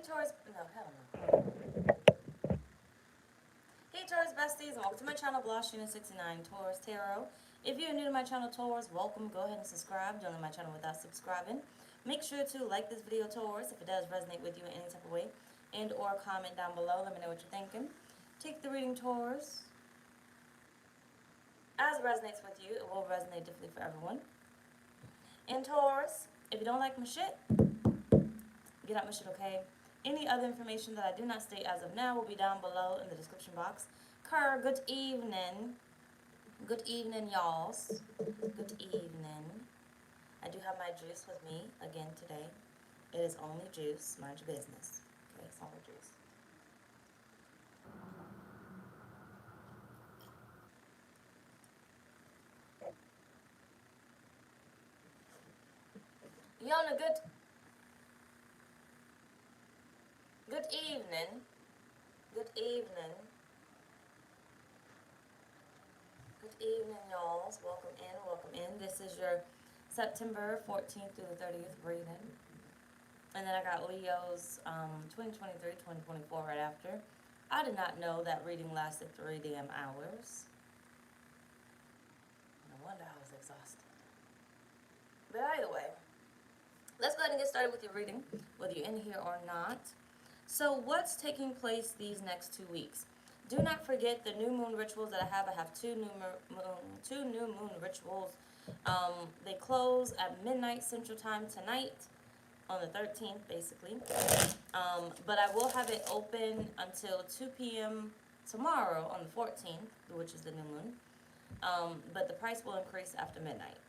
Taurus, no, hell no. Hey Taurus besties, and welcome to my channel, blahscrystalsale Taurus Tarot. If you're new to my channel, Taurus, welcome. Go ahead and subscribe. Don't leave my channel without subscribing. Make sure to like this video, Taurus, if it does resonate with you in any type of way, and or comment down below. Let me know what you're thinking. Take the reading, Taurus. As it resonates with you, it will resonate differently for everyone. And Taurus, if you don't like my shit, get out my shit, okay? Any other information that I do not state as of now will be down below in the description box. Kerr, good evening. Good evening, y'alls. Good evening. I do have my juice with me again today. It is only juice. Mind your business. Okay, it's only juice. Yona, good evening. Good evening. Good evening, y'all. Welcome in, welcome in. This is your September 14th through the 30th reading. And then I got Leo's 2023, 2024 right after. I did not know that reading lasted 3 damn hours. No wonder I was exhausted. But either way, let's go ahead and get started with your reading, whether you're in here or not. So what's taking place these next 2 weeks? Do not forget the new moon rituals that I have. I have two new moon rituals. They close at midnight Central Time tonight, on the 13th, basically. But I will have it open until 2 p.m. tomorrow on the 14th, which is the new moon. But the price will increase after midnight.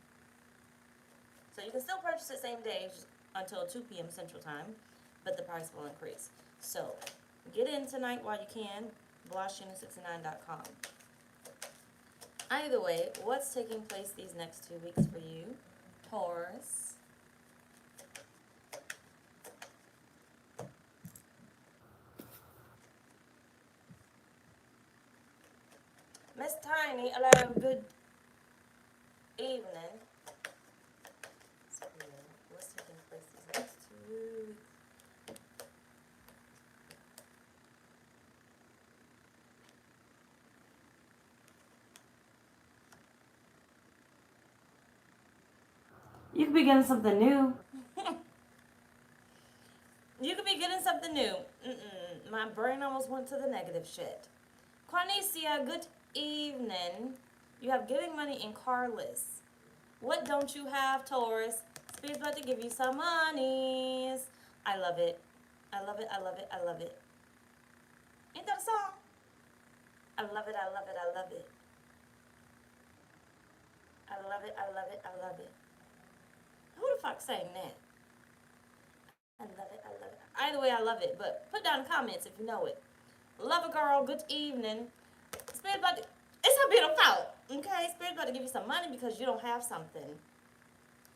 So you can still purchase it same day until 2 p.m. Central Time, but the price will increase. So get in tonight while you can. blahscrystalsale.com. Either way, what's taking place these next 2 weeks for you, Taurus? Miss Tiny, hello, good evening. What's taking place these next 2 weeks? You could be getting something new. You could be getting something new. My brain almost went to the negative shit. Quanicia, good evening. You have giving money and carless. What don't you have, Taurus? Spirit's about to give you some monies. I love it. I love it, I love it, I love it. Ain't that a song? I love it, I love it, I love it. I love it, I love it, I love it. Who the fuck saying that? I love it, I love it. Either way, I love it, but put down in the comments if you know it. Love a girl, good evening. Spirit about to, it's a beautiful fault, okay? Spirit about to give you some money because you don't have something.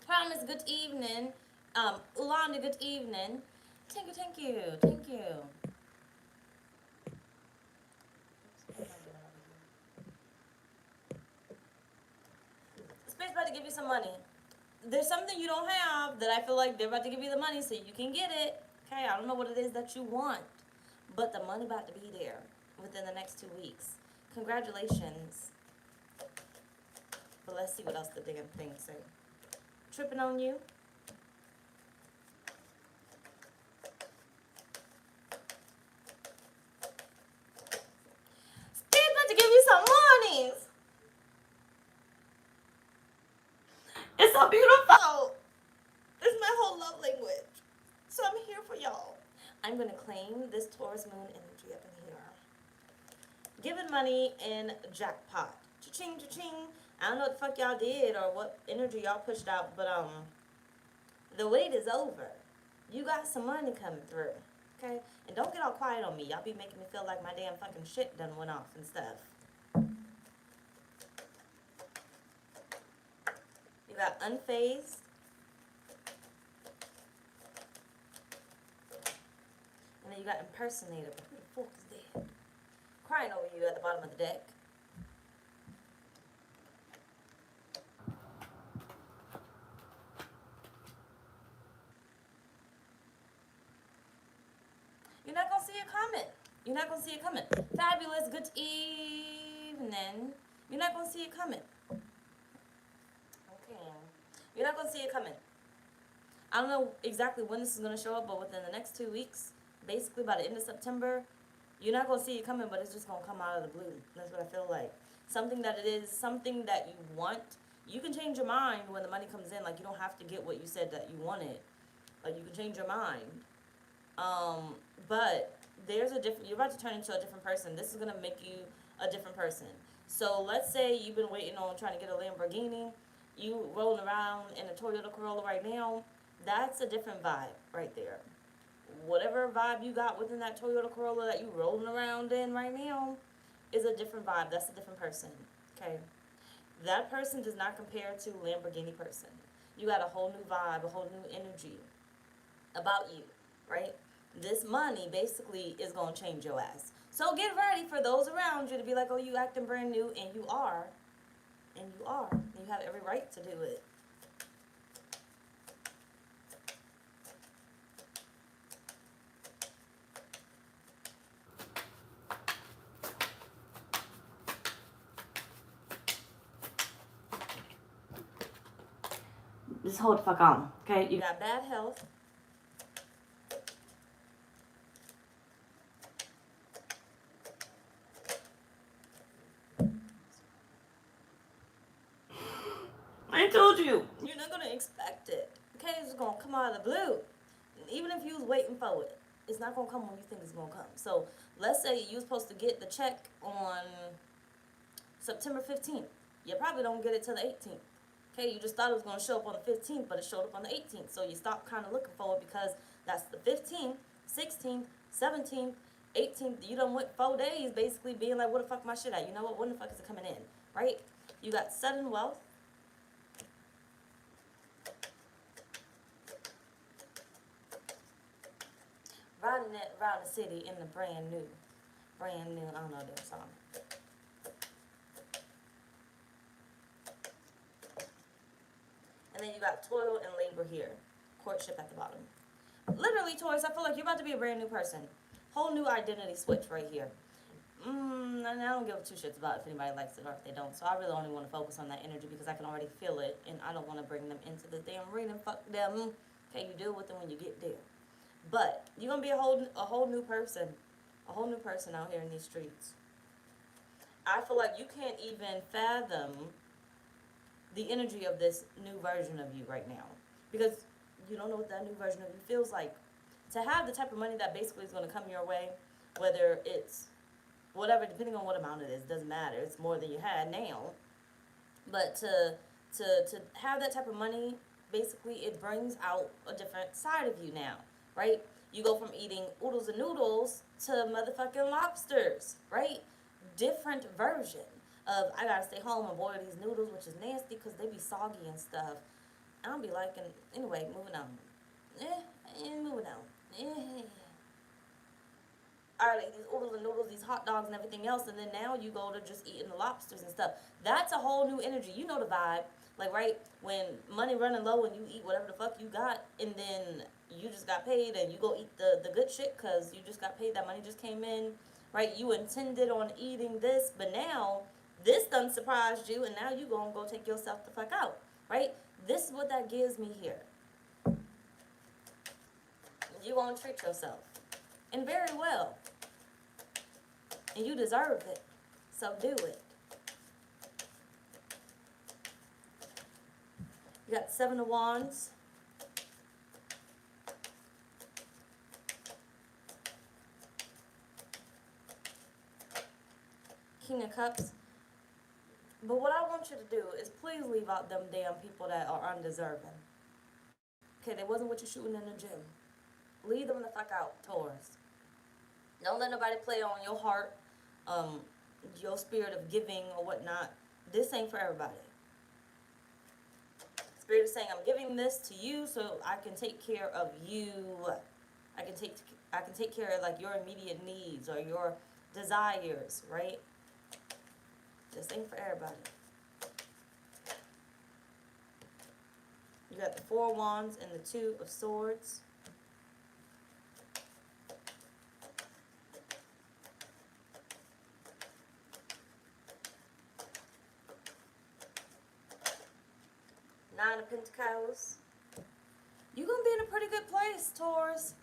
Promise, good evening. Ulanda, good evening. Thank you, thank you, thank you. Spirit's about to give you some money. There's something you don't have that I feel like they're about to give you the money so you can get it. Okay, I don't know what it is that you want, but the money about to be there within the next 2 weeks. Congratulations. But let's see what else the damn thing say. Tripping on you. Steve's about to give you some monies. It's so beautiful. It's my whole love language. So I'm here for y'all. I'm going to claim this Taurus moon energy up in here. Giving money in jackpot. Cha-ching, cha-ching. I don't know what the fuck y'all did or what energy y'all pushed out, but the wait is over. You got some money coming through. Okay? And don't get all quiet on me. Y'all be making me feel like my damn fucking shit done went off and stuff. You got unfazed. And then you got impersonator. But who the fuck is that? Crying over you at the bottom of the deck. see it coming. You're not going to see it coming. Fabulous, good evening. You're not going to see it coming. Okay. You're not going to see it coming. I don't know exactly when this is going to show up, but within the next 2 weeks, basically by the end of September, you're not going to see it coming, but it's just going to come out of the blue. That's what I feel like. Something that it is, something that you want. You can change your mind when the money comes in. Like, you don't have to get what you said that you wanted. Like, you can change your mind. But there's a different, you're about to turn into a different person. This is going to make you a different person. So let's say you've been waiting on trying to get a Lamborghini. You rolling around in a Toyota Corolla right now. That's a different vibe right there. Whatever vibe you got within that Toyota Corolla that you rolling around in right now is a different vibe. That's a different person. Okay? That person does not compare to Lamborghini person. You got a whole new vibe, a whole new energy about you, right? This money basically is going to change your ass. So get ready for those around you to be like, oh, you acting brand new, and you are. And you are. You have every right to do it. Just hold the fuck on, okay? You got bad health. I told you, you're not gonna expect it. Okay, it's just gonna come out of the blue. Even if you was waiting for it, it's not gonna come when you think it's gonna come. So let's say you was supposed to get the check on September 15th. You probably don't get it till the 18th. Okay, you just thought it was gonna show up on the 15th, but it showed up on the 18th. So you stop kind of looking for it because that's the 15th, 16th, 17th, 18th. You done went 4 days basically being like, where the fuck my shit at? You know what? When the fuck is it coming in? Right? You got sudden wealth. Riding it around the city in the brand new, I don't know their song. And then you got toil and labor here, courtship at the bottom. Literally, Taurus, I feel like you're about to be a brand new person. Whole new identity switch right here. And I don't give two shits about if anybody likes it or if they don't. So I really only want to focus on that energy because I can already feel it, and I don't want to bring them into the damn reading. Fuck them. Okay, you deal with them when you get there. But you're gonna be a whole new person out here in these streets. I feel like you can't even fathom the energy of this new version of you right now because you don't know what that new version of you feels like. To have the type of money that basically is gonna come your way, whether it's whatever, depending on what amount it is, doesn't matter. It's more than you had now. But to have that type of money, basically, it brings out a different side of you now. Right? You go from eating oodles and noodles to motherfucking lobsters, right? Different version of, I gotta stay home and boil these noodles, which is nasty because they be soggy and stuff. I don't be liking, anyway, moving on. Moving on. Alright, like these oodles and noodles, these hot dogs and everything else, and then now you go to just eating the lobsters and stuff. That's a whole new energy. You know the vibe. Like, right, when money running low and you eat whatever the fuck you got, and then you just got paid and you go eat the good shit because you just got paid, that money just came in, right? You intended on eating this, but now this done surprised you, and now you gonna go take yourself the fuck out, right? This is what that gives me here. You gonna treat yourself, and very well, and you deserve it, so do it. You got 7 of Wands. King of Cups. But what I want you to do is please leave out them damn people that are undeserving. Okay, they wasn't what you shooting in the gym. Leave them the fuck out, Taurus. Don't let nobody play on your heart, your spirit of giving or whatnot. This ain't for everybody. Spirit is saying, I'm giving this to you so I can take care of you. I can take care of like your immediate needs or your desires, right? This ain't for everybody. You got the 4 of Wands and the 2 of Swords. Nine of Pentacles. You're going to be in a pretty good place, Taurus.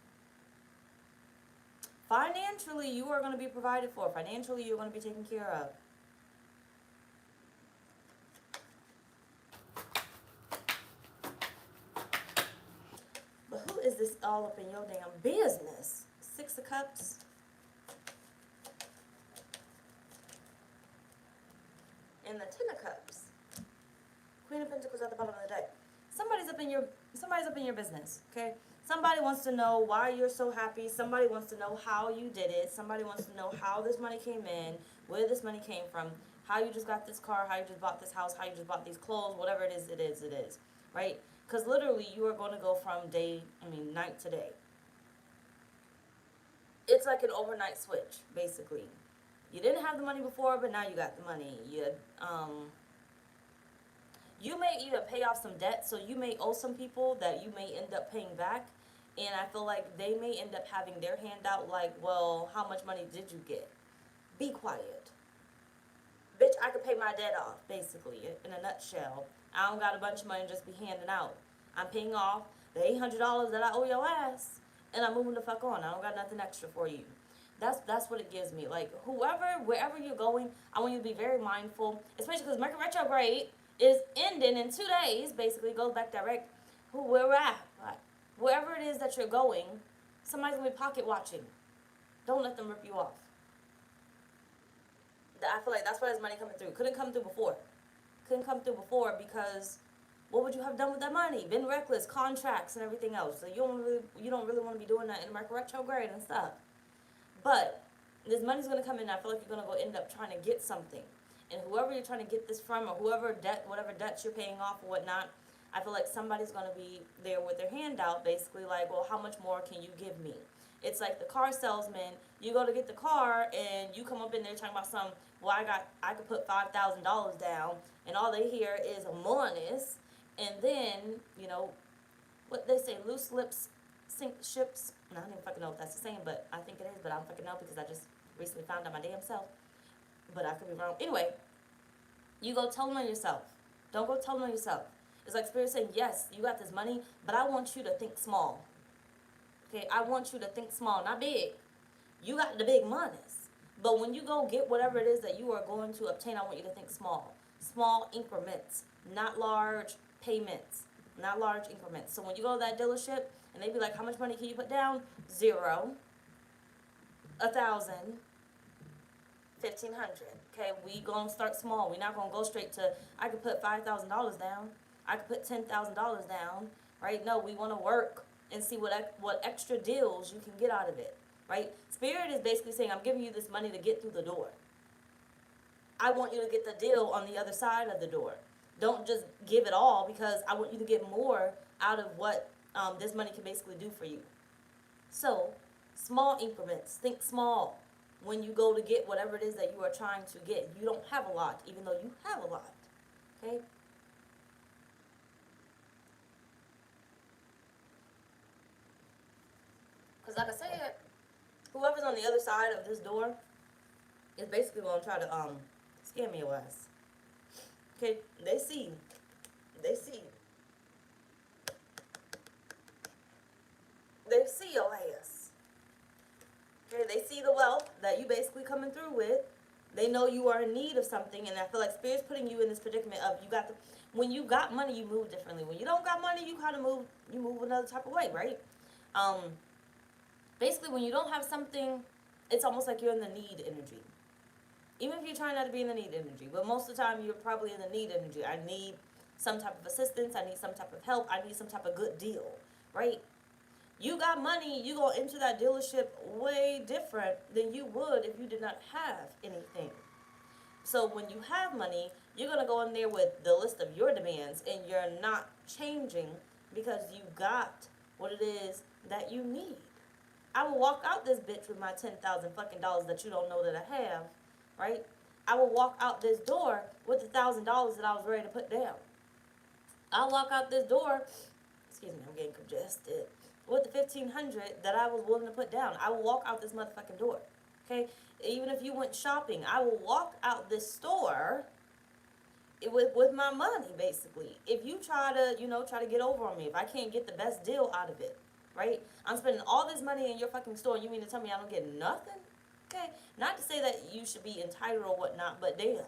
Financially, you are going to be provided for. Financially, you're going to be taken care of. But who is this all up in your damn business? Six of Cups. And the Ten of Cups. Queen of Pentacles at the bottom of the deck. Somebody's up in your business, okay? Somebody wants to know why you're so happy. Somebody wants to know how you did it. Somebody wants to know how this money came in, where this money came from, how you just got this car, how you just bought this house, how you just bought these clothes, whatever it is, right? Because literally you are going to go from night to day. It's like an overnight switch, basically. You didn't have the money before, but now you got the money. You may even pay off some debt, so you may owe some people that you may end up paying back. And I feel like they may end up having their hand out like, well, how much money did you get? Be quiet. Bitch, I could pay my debt off, basically, in a nutshell. I don't got a bunch of money to just be handing out. I'm paying off the $800 that I owe your ass, and I'm moving the fuck on. I don't got nothing extra for you. That's what it gives me. Like, wherever you're going, I want you to be very mindful, especially because Mercury retrograde is ending in 2 days, basically, goes back direct. Where we're at, wherever it is that you're going, somebody's going to be pocket watching. Don't let them rip you off. I feel like that's why there's money coming through. Couldn't come through before. Because what would you have done with that money? Been reckless, contracts and everything else. So you don't really want to be doing that in Mercury retrograde and stuff. But this money's going to come in, and I feel like you're going to go end up trying to get something. And whoever you're trying to get this from, or whatever debts you're paying off or whatnot, I feel like somebody's going to be there with their hand out, basically like, well, how much more can you give me? It's like the car salesman. You go to get the car, and you come up in there talking about well, I could put $5,000 down, and all they hear is a bonus, and then, what they say, loose lips sink ships. I don't even fucking know if that's the saying, but I think it is, but I don't fucking know because I just recently found out my damn self. But I could be wrong. Anyway, you go tell them on yourself. Don't go tell them on yourself. It's like Spirit saying, yes, you got this money, but I want you to think small. Okay, I want you to think small, not big. You got the big monies. But when you go get whatever it is that you are going to obtain, I want you to think small. Small increments, not large payments, not large increments. So when you go to that dealership, and they be like, how much money can you put down? 0, 1,000, 1,500. Okay, we gonna start small. We're not gonna go straight to, I could put $5,000 down. I could put $10,000 down, right? No, we want to work and see what extra deals you can get out of it, right? Spirit is basically saying, I'm giving you this money to get through the door. I want you to get the deal on the other side of the door. Don't just give it all, because I want you to get more out of what this money can basically do for you. So, small increments. Think small. When you go to get whatever it is that you are trying to get, you don't have a lot, even though you have a lot. Okay? Because like I said, whoever's on the other side of this door is basically going to try to scam your ass. Okay? They see your ass. Okay, they see the wealth that you basically coming through with. They know you are in need of something, and I feel like Spirit's putting you in this predicament of when you got money, you move differently. When you don't got money, you kind of move another type of way, right? Basically, when you don't have something, it's almost like you're in the need energy. Even if you're trying not to be in the need energy, but most of the time you're probably in the need energy. I need some type of assistance. I need some type of help. I need some type of good deal, right? You got money, you go into that dealership way different than you would if you did not have anything. So when you have money, you're going to go in there with the list of your demands, and you're not changing because you got what it is that you need. I will walk out this bitch with my 10,000 fucking dollars that you don't know that I have, right? I will walk out this door with the $1,000 that I was ready to put down. I'll walk out this door, excuse me, I'm getting congested, with the 1,500 that I was willing to put down. I will walk out this motherfucking door, okay? Even if you went shopping, I will walk out this store with my money, basically. If you try to, try to get over on me, if I can't get the best deal out of it, right? I'm spending all this money in your fucking store, you mean to tell me I don't get nothing? Okay? Not to say that you should be entitled or whatnot, but damn,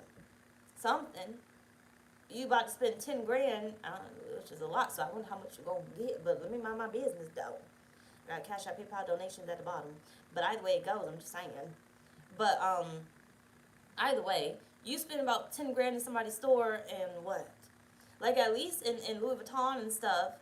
something. You about to spend 10 grand, which is a lot, so I wonder how much you're going to get, but let me mind my business, though. Got Cashapp, PayPal donations at the bottom. But either way it goes, I'm just saying. But, either way, you spend about 10 grand in somebody's store and what? Like, at least in Louis Vuitton and stuff,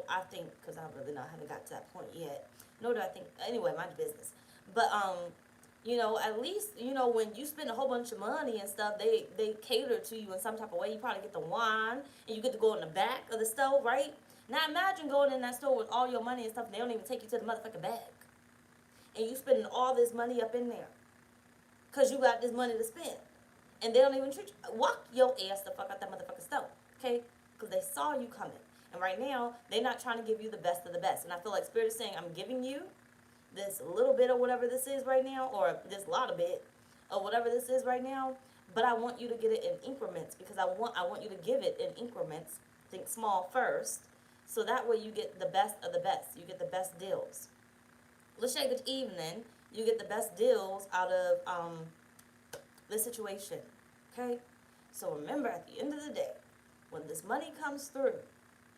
I think, because I really know, I haven't got to that point yet. Nor do I think, anyway, mind your business. But, at least, when you spend a whole bunch of money and stuff, they cater to you in some type of way. You probably get the wine, and you get to go in the back of the stove, right? Now imagine going in that store with all your money and stuff, and they don't even take you to the motherfucking bag. And you spending all this money up in there. Because you got this money to spend. And they don't even treat you. Walk your ass the fuck out that motherfucking stove. Okay? Because they saw you coming. And right now, they're not trying to give you the best of the best. And I feel like Spirit is saying, I'm giving you this little bit of whatever this is right now, or this lot of bit of whatever this is right now, but I want you to get it in increments, because I want you to give it in increments. Think small first, so that way you get the best of the best. You get the best deals. Let's say good evening. You get the best deals out of the situation. Okay? So remember, at the end of the day, when this money comes through,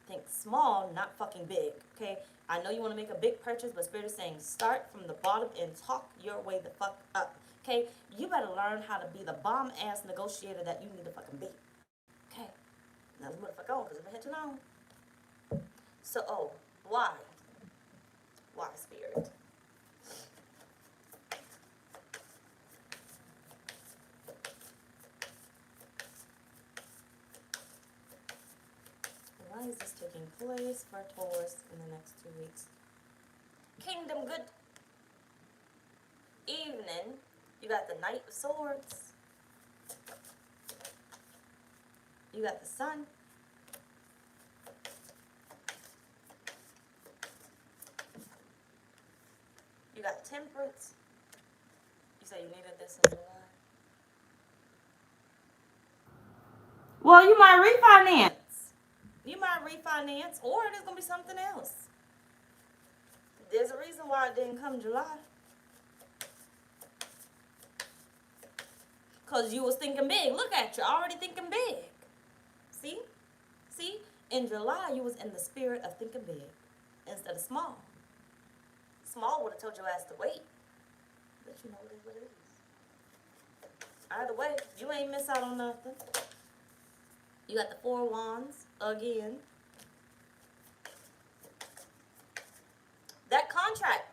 think small, not fucking big. Okay? I know you want to make a big purchase, but Spirit is saying start from the bottom and talk your way the fuck up. Okay? You better learn how to be the bomb-ass negotiator that you need to fucking be. Okay? Now let's motherfucker on, because it's been hitting on. So, why? Why, Spirit? Why is this taking place for Taurus in the next 2 weeks? Kingdom, good evening. You got the Knight of Swords. You got the Sun. You got Temperance. You say you needed this in July. Well, you might refinance. You might refinance, or there's going to be something else. There's a reason why it didn't come July. Because you was thinking big. Look at you, already thinking big. See? See? In July, you was in the spirit of thinking big instead of small. Small would have told your ass to wait. But you know it is what it is. Either way, you ain't miss out on nothing. You got the 4 of Wands again. That contract.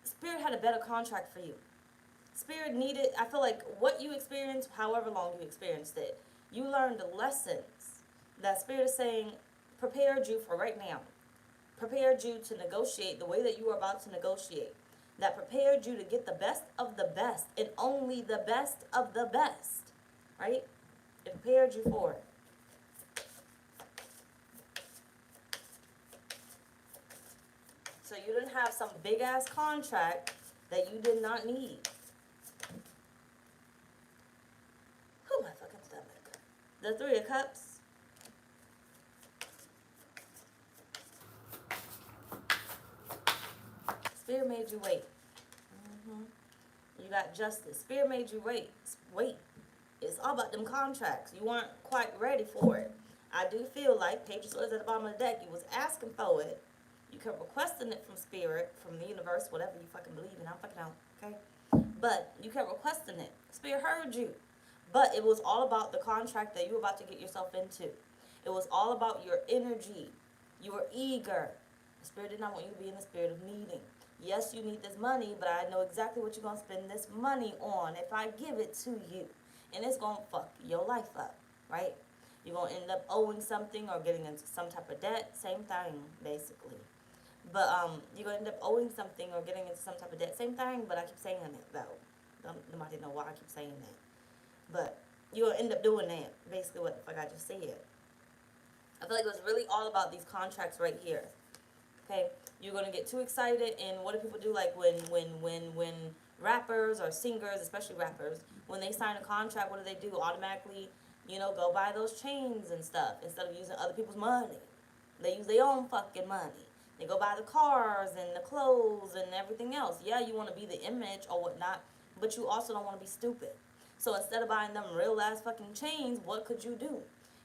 Spirit had a better contract for you. Spirit needed, I feel like what you experienced, however long you experienced it, you learned the lessons that Spirit is saying prepared you for right now. Prepared you to negotiate the way that you are about to negotiate. That prepared you to get the best of the best and only the best of the best. Right? It prepared you for it. So you didn't have some big ass contract that you did not need. Oh, my fucking stomach. The 3 of Cups. Spirit made you wait. You got Justice. Spirit made you wait. Wait. It's all about them contracts. You weren't quite ready for it. I do feel like Page of Swords at the bottom of the deck. You was asking for it. You kept requesting it from Spirit, from the universe, whatever you fucking believe in. I fucking don't, okay? But you kept requesting it. Spirit heard you. But it was all about the contract that you were about to get yourself into. It was all about your energy. You were eager. The Spirit did not want you to be in the spirit of needing. Yes, you need this money, but I know exactly what you're going to spend this money on if I give it to you. And it's going to fuck your life up, right? You're going to end up owing something or getting into some type of debt. Same thing, basically. But you're going to end up owing something or getting into some type of debt. Same thing, but I keep saying it, though. Nobody know why I keep saying that. But you're going to end up doing that, basically what the fuck I just said. I feel like it was really all about these contracts right here. Okay? You're going to get too excited, and what do people do? Like when rappers or singers, especially rappers, when they sign a contract, what do? Automatically, go buy those chains and stuff instead of using other people's money. They use their own fucking money. They go buy the cars and the clothes and everything else. Yeah, you want to be the image or whatnot, but you also don't want to be stupid. So instead of buying them real ass fucking chains, what could you do?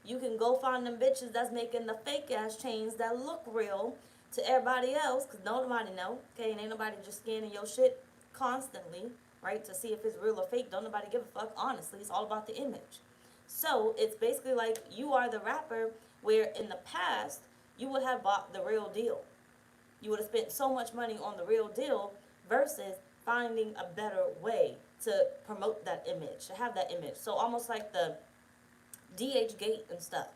You can go find them bitches that's making the fake ass chains that look real to everybody else, because nobody know, okay? And ain't nobody just scanning your shit constantly, right, to see if it's real or fake. Don't nobody give a fuck, honestly. It's all about the image. So it's basically like you are the rapper where in the past you would have bought the real deal. You would have spent so much money on the real deal versus finding a better way to promote that image, to have that image. So almost like the DH gate and stuff.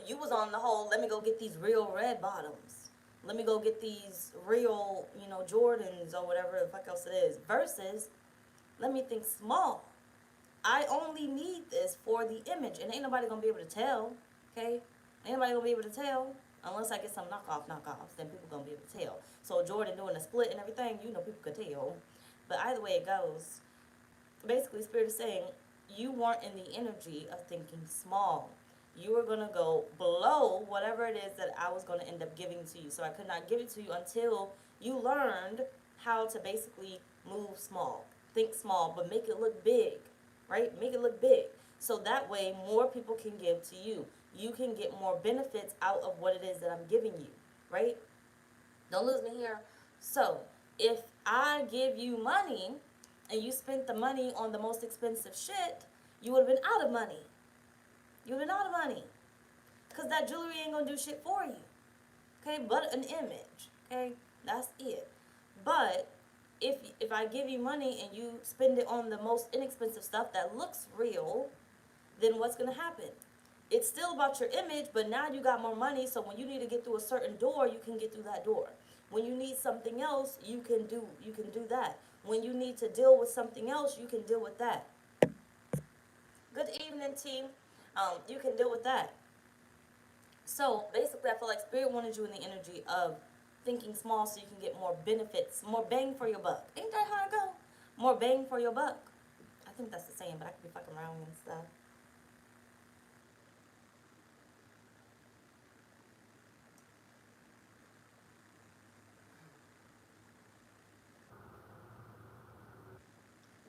You was on the whole, let me go get these real red bottoms. Let me go get these real, Jordans or whatever the fuck else it is. Versus, let me think small. I only need this for the image. And ain't nobody gonna be able to tell, okay? Ain't nobody gonna be able to tell. Unless I get some knockoffs, then people gonna be able to tell. So Jordan doing a split and everything, people could tell. But either way it goes, basically Spirit is saying, you weren't in the energy of thinking small. You were going to go below whatever it is that I was going to end up giving to you. So I could not give it to you until you learned how to basically move small. Think small, but make it look big, right? Make it look big. So that way more people can give to you. You can get more benefits out of what it is that I'm giving you, right? Don't lose me here. So if I give you money and you spent the money on the most expensive shit, you would have been out of money. You would have been out of money. Because that jewelry ain't going to do shit for you. Okay? But an image. Okay? That's it. But if I give you money and you spend it on the most inexpensive stuff that looks real, then what's going to happen? It's still about your image, but now you got more money, so when you need to get through a certain door, you can get through that door. When you need something else, you can do that. When you need to deal with something else, you can deal with that. Good evening, team. You can deal with that. So basically, I feel like Spirit wanted you in the energy of thinking small so you can get more benefits, more bang for your buck. Ain't that how it go? More bang for your buck. I think that's the saying, but I could be fucking around and stuff.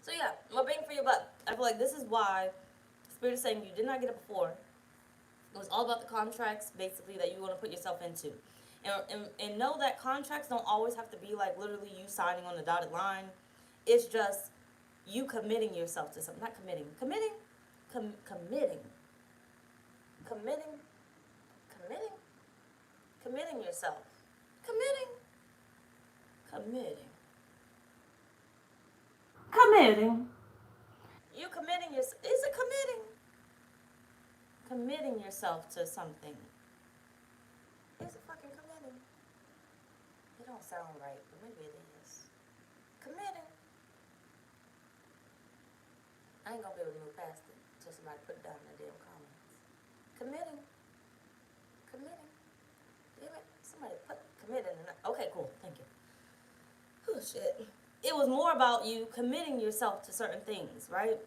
So yeah, more bang for your buck. I feel like this is why Spirit is saying you did not get it before. It was all about the contracts, basically, that you want to put yourself into. And know that contracts don't always have to be like literally you signing on the dotted line. It's just you committing yourself to something. Not committing. Committing. Committing. Committing. Committing. Committing yourself. Committing. Committing. Committing. You committing yourself. Is it committing? Committing yourself to something. Is it fucking committing? It don't sound right, but maybe it is. Committing. I ain't gonna be able to move past it until somebody put it down in the damn comments. Committing. Committing. Damn it. Somebody put committing in the... Okay, cool. Thank you. Oh, shit. It was more about you committing yourself to certain things, right?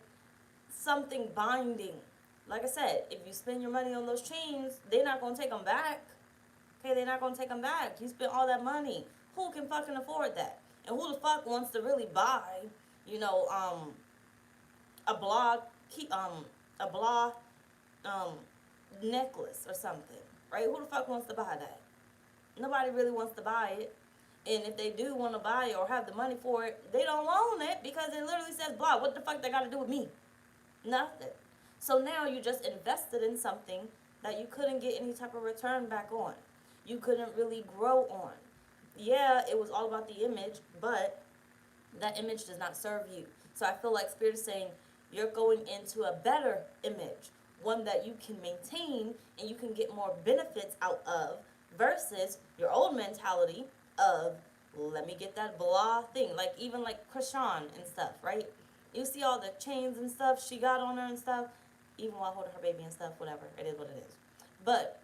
Something binding. Like I said, if you spend your money on those chains, they're not going to take them back. Okay, they're not going to take them back. You spent all that money. Who can fucking afford that? And who the fuck wants to really buy, a blah necklace or something, right? Who the fuck wants to buy that? Nobody really wants to buy it. And if they do want to buy it or have the money for it, they don't own it because it literally says blah. What the fuck they got to do with me? Nothing. So now you just invested in something that you couldn't get any type of return back on. You couldn't really grow on. Yeah, it was all about the image, but that image does not serve you. So I feel like Spirit is saying you're going into a better image, one that you can maintain and you can get more benefits out of versus your old mentality of, let me get that blah thing. Like even like Cashapp and stuff, right? You see all the chains and stuff she got on her and stuff, even while holding her baby and stuff, whatever. It is what it is. But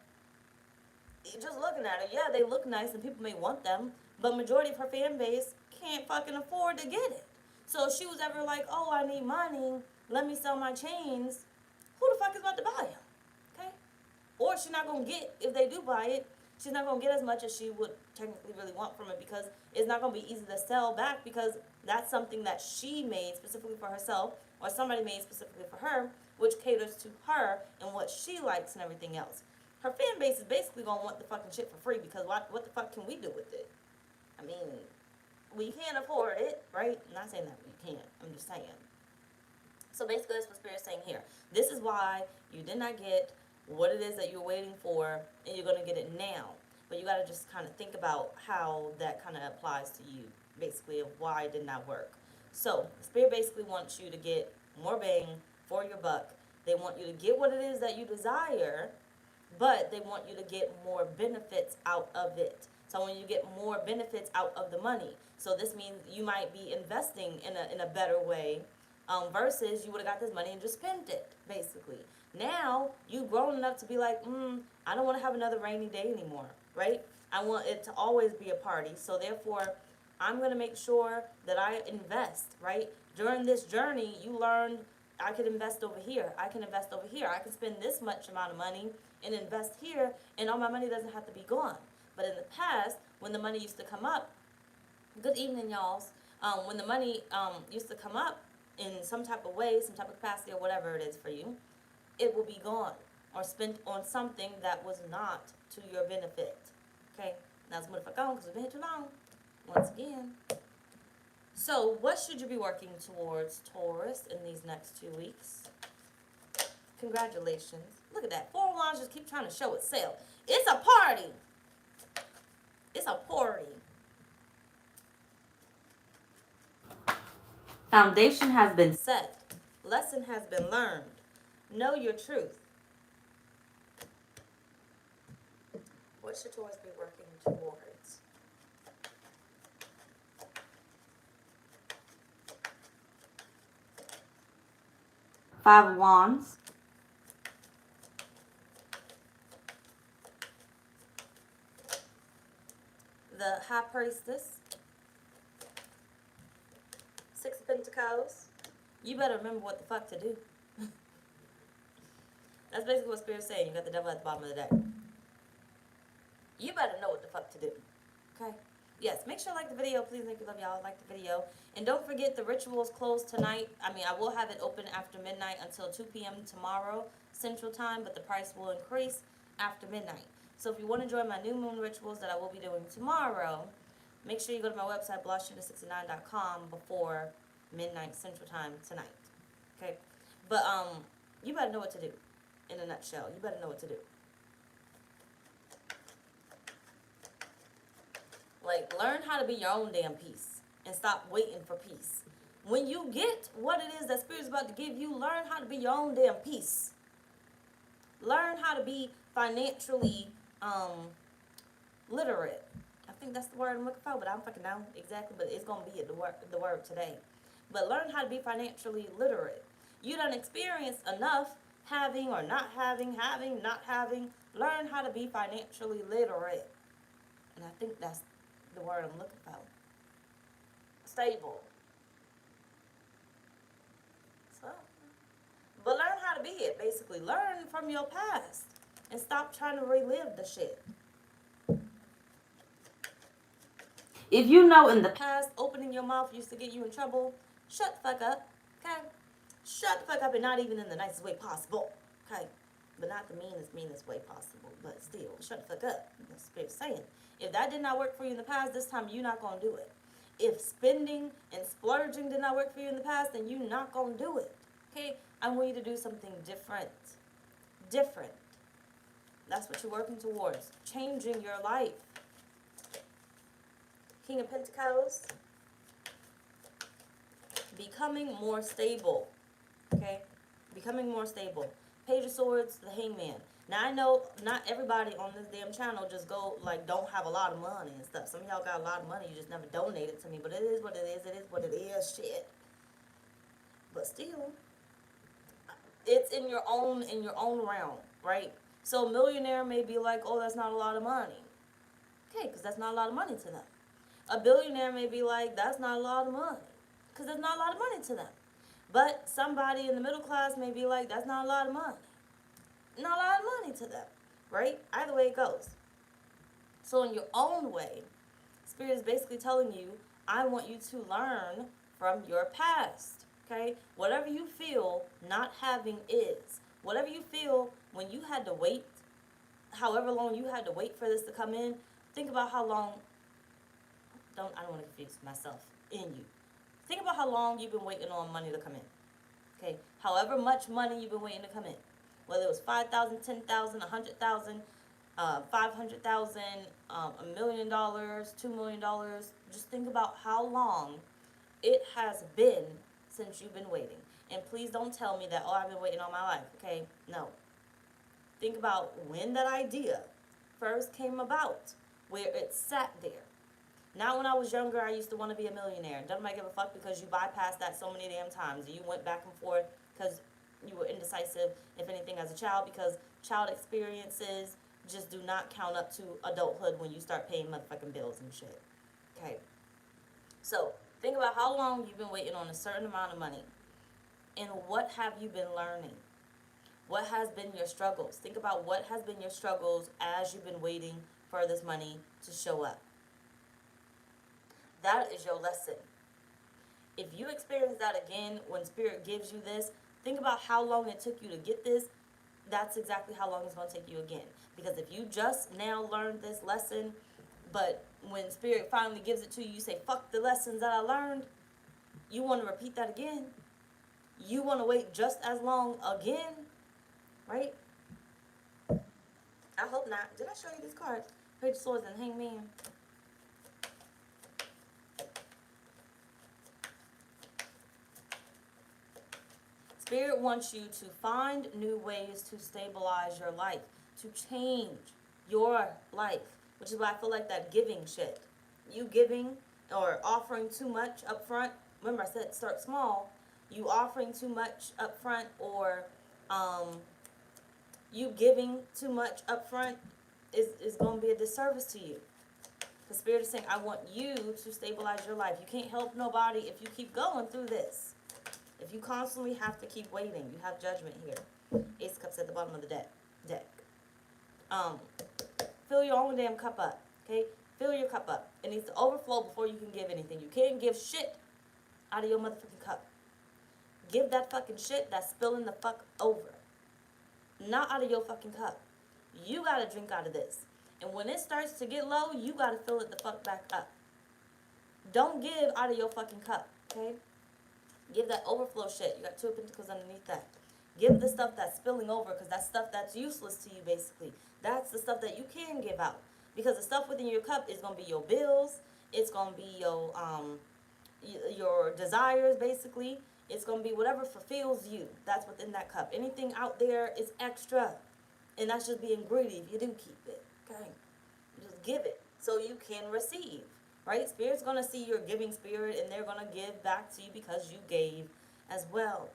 just looking at her, yeah, they look nice and people may want them, but majority of her fan base can't fucking afford to get it. So if she was ever like, oh, I need money, let me sell my chains, who the fuck is about to buy them? Okay? Or she's not going to get, if they do buy it, she's not going to get as much as she would technically really want from it, because it's not going to be easy to sell back, because that's something that she made specifically for herself, or somebody made specifically for her, which caters to her and what she likes and everything else. Her fan base is basically going to want the fucking shit for free, because what the fuck can we do with it? I mean, we can't afford it, right? I'm not saying that we can't. I'm just saying. So basically that's what Spirit's saying here. This is why you did not get what it is that you're waiting for, and you're going to get it now. But you got to just kind of think about how that kind of applies to you, basically, of why it did not work. So Spirit basically wants you to get more bang for your buck. They want you to get what it is that you desire, but they want you to get more benefits out of it. So when you get more benefits out of the money, so this means you might be investing in a better way, versus you would have got this money and just spent it, basically. Now you've grown enough to be like, I don't want to have another rainy day anymore, right? I want it to always be a party. So therefore, I'm going to make sure that I invest, right? During this journey, you learned I could invest over here. I can invest over here. I can spend this much amount of money and invest here, and all my money doesn't have to be gone. But in the past, when the money used to come up, good evening, y'alls. When the money used to come up in some type of way, some type of capacity, or whatever it is for you, it will be gone or spent on something that was not to your benefit. Okay? Now let's move the fuck on, because we've been here too long. Once again. So, what should you be working towards, Taurus, in these next 2 weeks? Congratulations. Look at that. 4 wands just keep trying to show itself. It's a party. It's a party. Foundation has been set. Lesson has been learned. Know your truth. What should Taurus be working towards? 5 of Wands. The High Priestess. 6 of Pentacles. You better remember what the fuck to do. That's basically what Spirit's saying. You got the devil at the bottom of the deck. You better know what the fuck to do. Okay? Yes, make sure you like the video. Please make you love y'all. Like the video. And don't forget the rituals close tonight. I mean, I will have it open after midnight until 2 p.m. tomorrow, Central Time, but the price will increase after midnight. So if you want to join my new moon rituals that I will be doing tomorrow, make sure you go to my website, blahscrystalsale.com, before midnight Central Time tonight. Okay? But you better know what to do. In a nutshell, you better know what to do. Like, learn how to be your own damn peace and stop waiting for peace. When you get what it is that Spirit's about to give you, learn how to be your own damn peace. Learn how to be financially literate. I think that's the word I'm looking for, but I don't fucking know exactly, but it's going to be the word today. But learn how to be financially literate. You done experienced enough having or not having, not having. Learn how to be financially literate. And I think that's the word I'm looking for. Stable. So, but learn how to be it, basically. Learn from your past. And stop trying to relive the shit. If you know in the past opening your mouth used to get you in trouble, shut the fuck up. Okay? Shut the fuck up, and not even in the nicest way possible. Okay? But not the meanest way possible. But still, shut the fuck up. That's what Spirit's saying. If that did not work for you in the past, this time you're not going to do it. If spending and splurging did not work for you in the past, then you're not going to do it. Okay? I want you to do something different. Different. That's what you're working towards. Changing your life. King of Pentacles. Becoming more stable. Okay? Becoming more stable. Page of Swords, the Hangman. Now, I know not everybody on this damn channel just go, like, don't have a lot of money and stuff. Some of y'all got a lot of money. You just never donate it to me. But it is what it is. It is what it is. Shit. But still, it's in your own realm, right? So a millionaire may be like, oh, that's not a lot of money. Okay, because that's not a lot of money to them. A billionaire may be like, that's not a lot of money. Because there's not a lot of money to them. But somebody in the middle class may be like, that's not a lot of money. Not a lot of money to them. Right? Either way it goes. So in your own way, Spirit is basically telling you, I want you to learn from your past. Okay? Whatever you feel not having is. Whatever you feel when you had to wait, however long you had to wait for this to come in, think about how long, I don't want to confuse myself in you. Think about how long you've been waiting on money to come in. Okay? However much money you've been waiting to come in. Whether it was 5,000, 10,000, 100,000, 500,000, $1,000,000, $2,000,000. Just think about how long it has been since you've been waiting. And please don't tell me that, oh, I've been waiting all my life. Okay? No. Think about when that idea first came about, where it sat there. Not when I was younger, I used to want to be a millionaire. Doesn't make a fuck because you bypassed that so many damn times. You went back and forth because you were indecisive, if anything, as a child, because child experiences just do not count up to adulthood when you start paying motherfucking bills and shit. Okay. So, think about how long you've been waiting on a certain amount of money. And what have you been learning? What has been your struggles? Think about what has been your struggles as you've been waiting for this money to show up. That is your lesson. If you experience that again when Spirit gives you this, think about how long it took you to get this. That's exactly how long it's going to take you again. Because if you just now learned this lesson, but when Spirit finally gives it to you, you say, fuck the lessons that I learned, you want to repeat that again. You want to wait just as long again, right? I hope not. Did I show you this card? Page of Swords and Hangman. Spirit wants you to find new ways to stabilize your life, to change your life, which is why I feel like that giving shit. You giving or offering too much up front. Remember I said start small. You offering too much up front or you giving too much up front is going to be a disservice to you. The Spirit is saying, I want you to stabilize your life. You can't help nobody if you keep going through this. If you constantly have to keep waiting, you have Judgment here. Ace of Cups at the bottom of the deck. Fill your own damn cup up, okay? Fill your cup up. It needs to overflow before you can give anything. You can't give shit out of your motherfucking cup. Give that fucking shit that's spilling the fuck over. Not out of your fucking cup. You gotta drink out of this. And when it starts to get low, you gotta fill it the fuck back up. Don't give out of your fucking cup, okay? Give that overflow shit. You got 2 of Pentacles underneath that. Give the stuff that's spilling over because that's stuff that's useless to you, basically. That's the stuff that you can give out. Because the stuff within your cup is going to be your bills. It's going to be your desires, basically. It's going to be whatever fulfills you. That's within that cup. Anything out there is extra. And that's just being greedy if you do keep it. Okay? Just give it so you can receive. Right? Spirit's going to see your giving spirit and they're going to give back to you because you gave as well.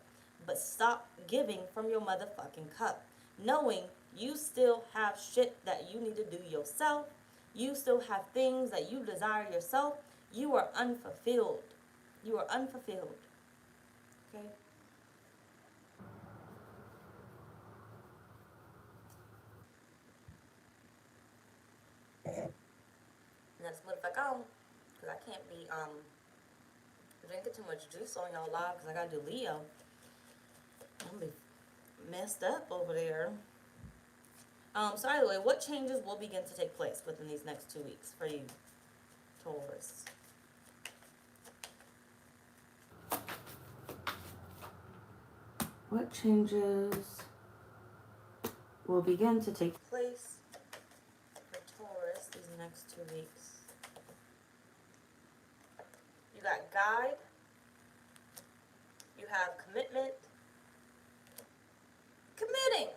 But stop giving from your motherfucking cup. Knowing you still have shit that you need to do yourself. You still have things that you desire yourself. You are unfulfilled. You are unfulfilled. Okay? And that's what if I go. Because I can't be drinking too much juice on y'all live because I gotta do Leo. I'm gonna be messed up over there. So anyway, what changes will begin to take place within these next 2 weeks for you, Taurus? What changes will begin to take place for Taurus these next 2 weeks? You got guide. You have commitment. Committing.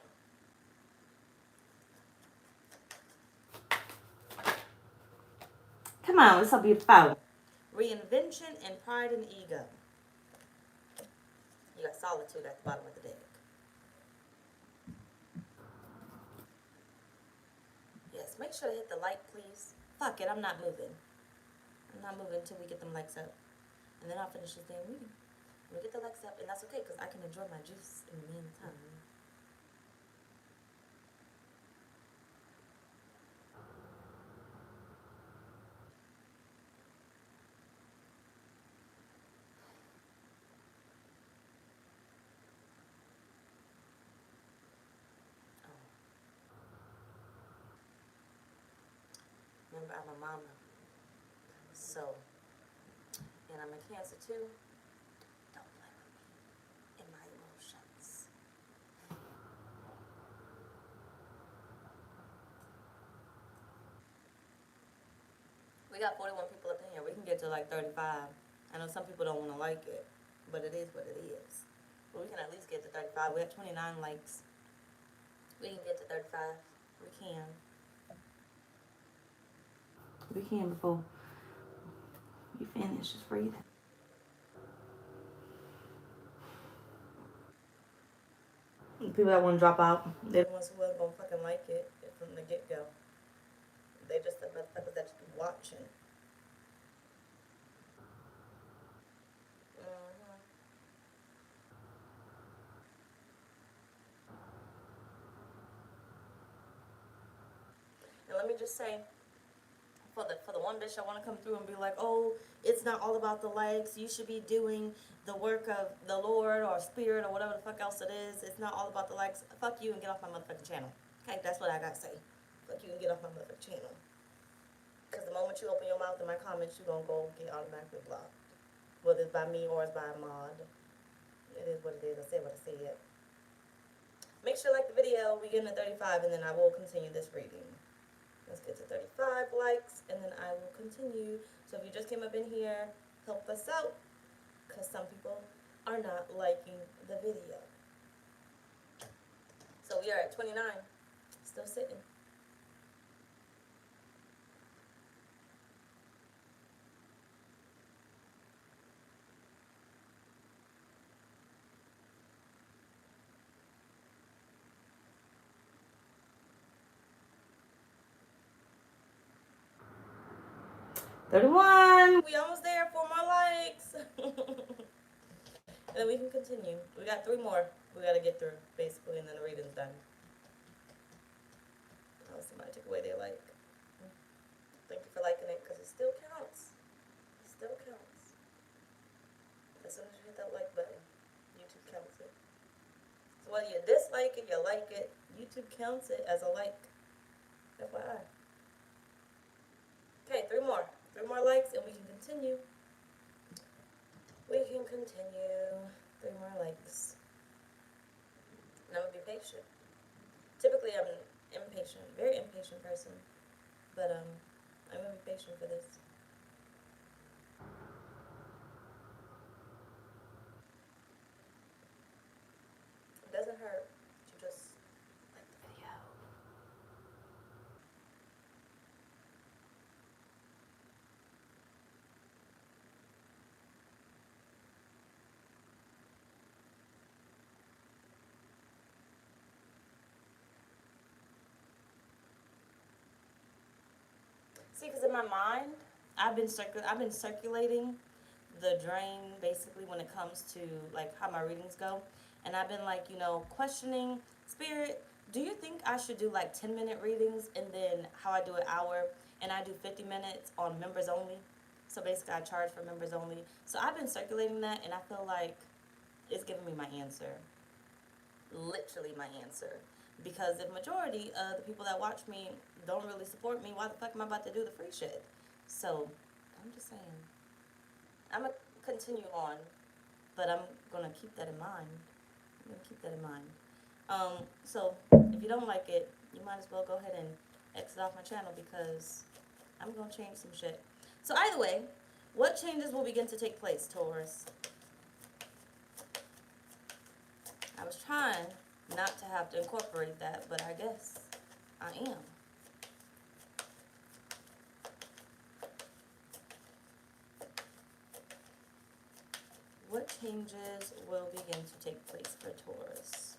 Come on, what's up your about? Reinvention and pride and ego. You got solitude at the bottom of the deck. Yes, make sure to hit the like, please. Fuck it, I'm not moving. I'm not moving until we get them likes up. And then I'll finish this damn reading. We get the likes up, and that's okay, because I can enjoy my juice in the meantime. Remember, I'm a mama. So, and I'm a Cancer too. Don't play with me in my emotions. We got 41 people up in here. We can get to like 35. I know some people don't want to like it, but it is what it is. But we can at least get to 35. We have 29 likes. We can get to 35. We can. We can before you finish. Just breathe. The people that want to drop out, they're the ones who wasn't going to fucking like it from the get-go. They just the motherfuckers that you be watching. Mm-hmm. And let me just say, for the one bitch I want to come through and be like, oh, it's not all about the likes. You should be doing the work of the Lord or Spirit or whatever the fuck else it is. It's not all about the likes. Fuck you and get off my motherfucking channel. Okay, that's what I gotta say. Fuck you and get off my motherfucking channel. Because the moment you open your mouth in my comments, you're gonna go get automatically blocked. Whether it's by me or it's by a mod. It is what it is. I said what I said. Make sure you like the video. We get to 35 and then I will continue this reading. Let's get to 35 likes and then I will continue. So if you just came up in here, help us out. Because some people are not liking the video. So we are at 29. Still sitting. $31. We almost there. 4 more likes. And then we can continue. We got 3 more we gotta get through, basically, and then the reading's done. Oh, somebody took away their like. Thank you for liking it, because it still counts. It still counts. As soon as you hit that like button, YouTube counts it. So whether you dislike it, you like it, YouTube counts it as a like. FYI. Okay, 3 more. 3 more likes and we can continue. We can continue. 3 more likes. And I'm gonna be patient. Typically I'm an impatient, very impatient person. But I'm gonna be patient for this. It doesn't hurt to just like the video. See, because in my mind, I've been circulating the drain basically when it comes to like how my readings go, and I've been like, you know, questioning Spirit. Do you think I should do like 10-minute readings and then how I do an hour and I do 50 minutes on members only? So basically, I charge for members only. So I've been circulating that, and I feel like it's giving me my answer. Literally my answer. Because if majority of the people that watch me don't really support me, why the fuck am I about to do the free shit? So, I'm just saying. I'm going to continue on, but I'm going to keep that in mind. I'm going to keep that in mind. So, if you don't like it, you might as well go ahead and exit off my channel because I'm going to change some shit. So, either way, what changes will begin to take place, Taurus? I was trying not to have to incorporate that, but I guess I am. What changes will begin to take place for Taurus?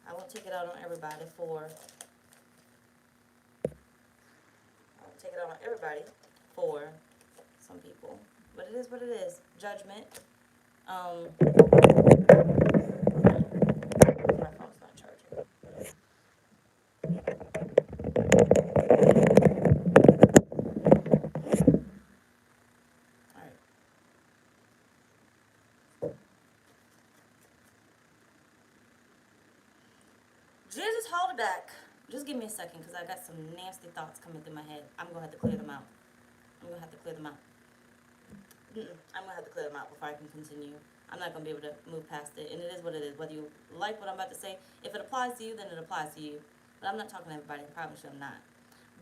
I won't take it out on everybody for some people. But it is what it is. Judgment. My phone's not charging. Alright. Jesus, hold it back. Just give me a second because I got some nasty thoughts coming through my head. I'm going to have to clear them out. I'm going to have to clear them out. I'm going to have to clear them out before I can continue. I'm not going to be able to move past it. And it is what it is. Whether you like what I'm about to say, if it applies to you, then it applies to you. But I'm not talking to everybody. I promise you I'm not.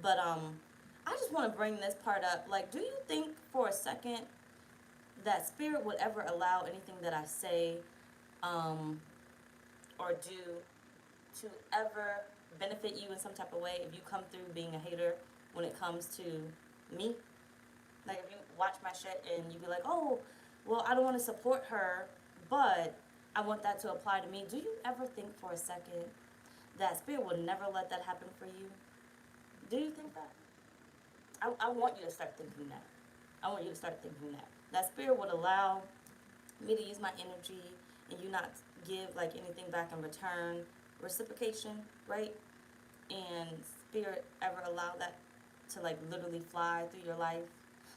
But I just want to bring this part up. Like, do you think for a second that spirit would ever allow anything that I say or do to ever benefit you in some type of way if you come through being a hater when it comes to me? Like, if you watch my shit and you be like, oh, well, I don't want to support her, but I want that to apply to me. Do you ever think for a second that spirit would never let that happen for you? Do you think that? I want you to start thinking that. I want you to start thinking that. That spirit would allow me to use my energy and you not give, like, anything back in return. Reciprocation, right? And spirit ever allow that to, like, literally fly through your life?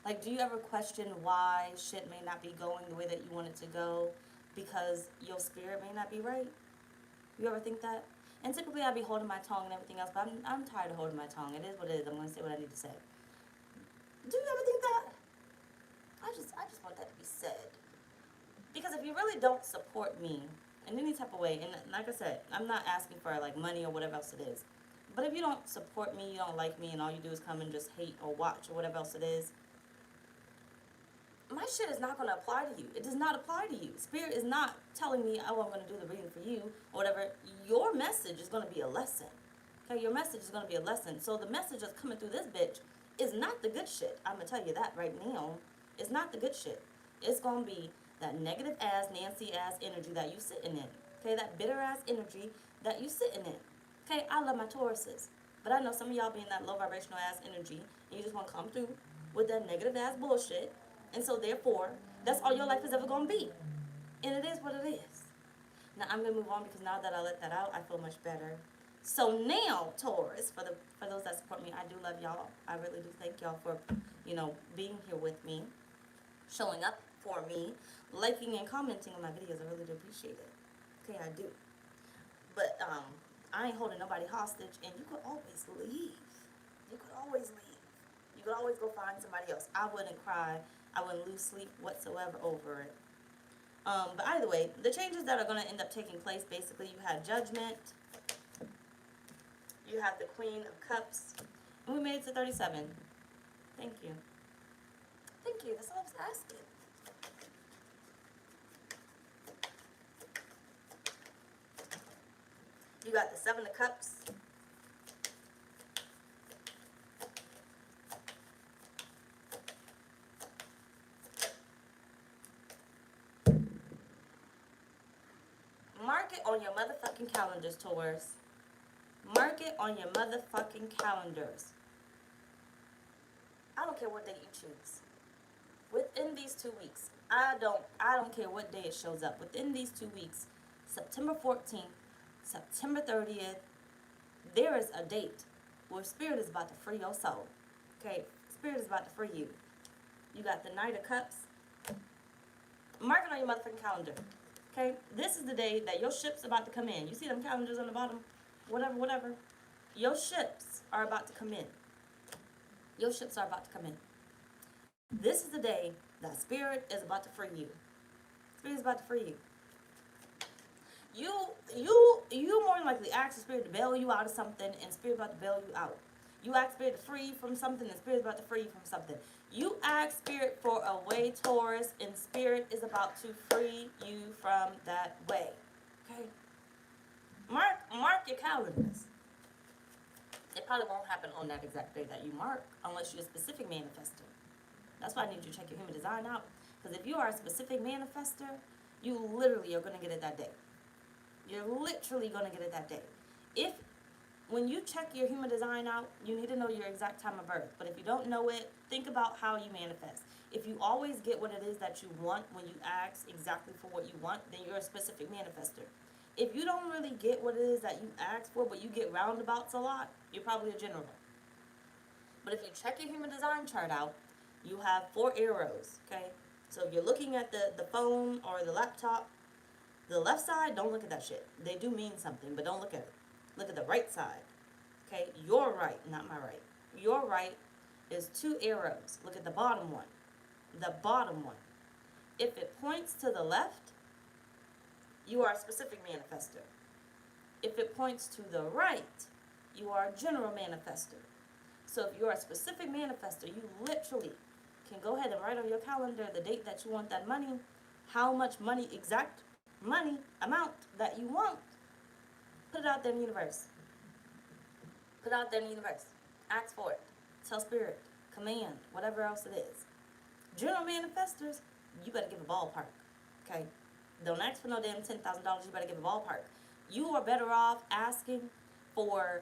Like, do you ever question why shit may not be going the way that you want it to go because your spirit may not be right? You ever think that? And typically I be holding my tongue and everything else, but I'm tired of holding my tongue. It is what it is. I'm going to say what I need to say. Do you ever think that? I just want that to be said. Because if you really don't support me in any type of way, and like I said, I'm not asking for, like, money or whatever else it is, but if you don't support me, you don't like me, and all you do is come and just hate or watch or whatever else it is, my shit is not going to apply to you. It does not apply to you. Spirit is not telling me, oh, I'm going to do the reading for you or whatever. Your message is going to be a lesson. Okay, your message is going to be a lesson. So the message that's coming through this bitch is not the good shit. I'm going to tell you that right now. It's not the good shit. It's going to be that negative ass, Nancy ass energy that you sitting in. Okay, that bitter ass energy that you sitting in. Okay, I love my Tauruses. But I know some of y'all be in that low vibrational ass energy and you just want to come through with that negative ass bullshit. And so therefore, that's all your life is ever going to be. And it is what it is. Now I'm going to move on because now that I let that out, I feel much better. So now, Taurus, for those that support me, I do love y'all. I really do thank y'all for, being here with me, showing up for me, liking and commenting on my videos. I really do appreciate it. Okay, I do. But I ain't holding nobody hostage, and you could always leave. You could always leave. You could always go find somebody else. I wouldn't cry. I wouldn't lose sleep whatsoever over it. But either way, the changes that are going to end up taking place, basically, you have Judgment. You have the Queen of Cups. And we made it to 37. Thank you. Thank you. That's all I was asking. You got the Seven of Cups. Mark it on your motherfucking calendars, Taurus. Mark it on your motherfucking calendars. I don't care what day you choose. Within these 2 weeks, I don't care what day it shows up. Within these 2 weeks, September 14th, September 30th, there is a date where Spirit is about to free your soul. Okay? Spirit is about to free you. You got the Knight of Cups. Mark it on your motherfucking calendar. Okay? This is the day that your ship's about to come in. You see them calendars on the bottom? Whatever. Your ships are about to come in. Your ships are about to come in. This is the day that Spirit is about to free you. Spirit is about to free you. You more than likely ask the Spirit to bail you out of something, and Spirit about to bail you out. You ask Spirit to free you from something, and Spirit is about to free you from something. You ask Spirit for a way, Taurus, and Spirit is about to free you from that way. Okay? Mark your calendars. It probably won't happen on that exact day that you mark unless you're a specific manifester. That's why I need you to check your human design out. Because if you are a specific manifester, you literally are going to get it that day. You're literally going to get it that day. When you check your human design out, you need to know your exact time of birth. But if you don't know it, think about how you manifest. If you always get what it is that you want when you ask exactly for what you want, then you're a specific manifester. If you don't really get what it is that you ask for, but you get roundabouts a lot, you're probably a general. But if you check your human design chart out, you have 4 arrows, okay? So if you're looking at the phone or the laptop, the left side, don't look at that shit. They do mean something, but don't look at it. Look at the right side, okay? Your right, not my right. Your right is 2 arrows. Look at the bottom one. The bottom one. If it points to the left, you are a specific manifester. If it points to the right, you are a general manifester. So if you're a specific manifester, you literally can go ahead and write on your calendar the date that you want that money, how much money, exact money amount that you want. Put it out there in the universe. Put it out there in the universe. Ask for it. Tell spirit, command, whatever else it is. General manifestors, you better give a ballpark, okay? Don't ask for no damn $10,000. You better give a ballpark. You are better off asking for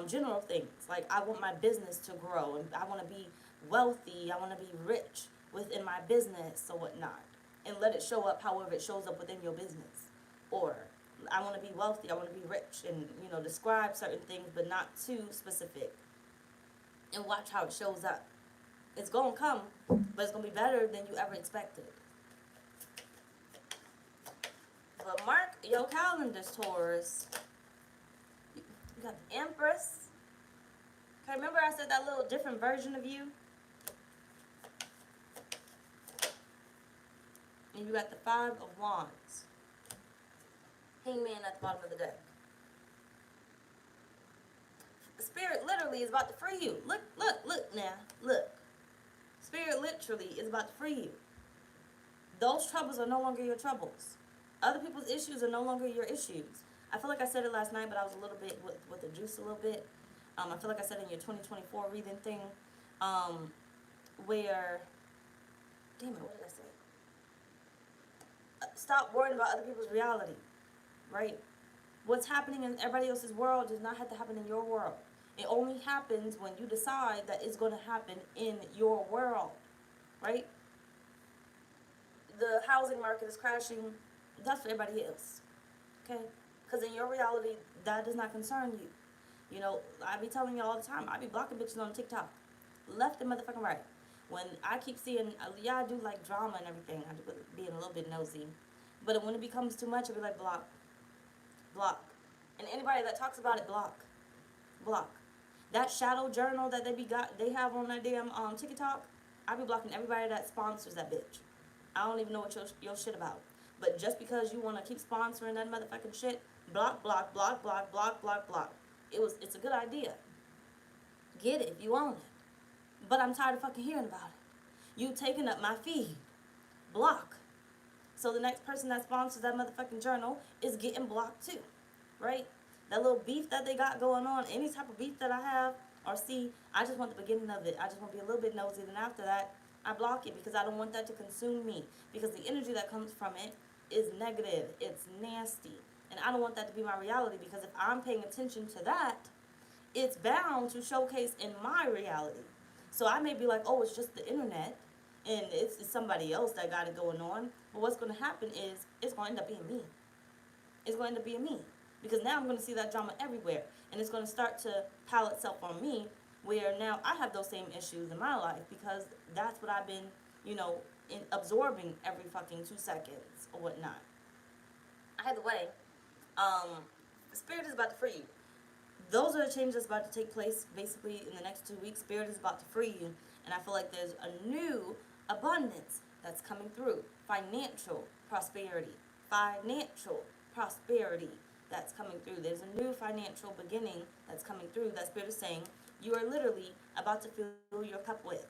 general things. Like, I want my business to grow, and I want to be wealthy. I want to be rich within my business or whatnot. And let it show up however it shows up within your business. Or, I want to be wealthy. I want to be rich. And, you know, describe certain things, but not too specific. And watch how it shows up. It's going to come, but it's going to be better than you ever expected. But mark your calendars, Taurus. You got the Empress. Okay, remember I said that little different version of you? And you got the 5 of Wands. Hangman at the bottom of the deck. Spirit literally is about to free you. Look now. Look. Spirit literally is about to free you. Those troubles are no longer your troubles. Other people's issues are no longer your issues. I feel like I said it last night, but I was a little bit with the juice a little bit. I feel like I said in your 2024 reading thing, where, damn it, what did I say? Stop worrying about other people's reality, right? What's happening in everybody else's world does not have to happen in your world. It only happens when you decide that it's going to happen in your world, right? The housing market is crashing. That's for everybody else, okay? Because in your reality, that does not concern you. You know, I be telling you all the time, I be blocking bitches on TikTok, left and motherfucking right. When I keep seeing, yeah, I do like drama and everything. I do being a little bit nosy. But when it becomes too much, I be like, block. Block. And anybody that talks about it, block. Block. That shadow journal that they have on that damn TikTok, I be blocking everybody that sponsors that bitch. I don't even know what your shit about. But just because you want to keep sponsoring that motherfucking shit, block, block, block, block, block, block, block. It's a good idea. Get it if you want it. But I'm tired of fucking hearing about it. You taking up my feed. Block. So the next person that sponsors that motherfucking journal is getting blocked too. Right? That little beef that they got going on, any type of beef that I have or see, I just want the beginning of it. I just want to be a little bit nosy. Then after that, I block it because I don't want that to consume me. Because the energy that comes from it is negative. It's nasty. And I don't want that to be my reality, because if I'm paying attention to that, it's bound to showcase in my reality. So I may be like, oh, it's just the internet, and it's somebody else that got it going on. But what's going to happen is it's going to end up being me. It's going to end up being me. Because now I'm going to see that drama everywhere. And it's going to start to pile itself on me, where now I have those same issues in my life, because that's what I've been, absorbing every fucking 2 seconds or whatnot. Either way, Spirit is about to free you. Those are the changes that's about to take place basically in the next 2 weeks. Spirit is about to free you. And I feel like there's a new abundance that's coming through. Financial prosperity. Financial prosperity that's coming through. There's a new financial beginning that's coming through that Spirit is saying you are literally about to fill your cup with.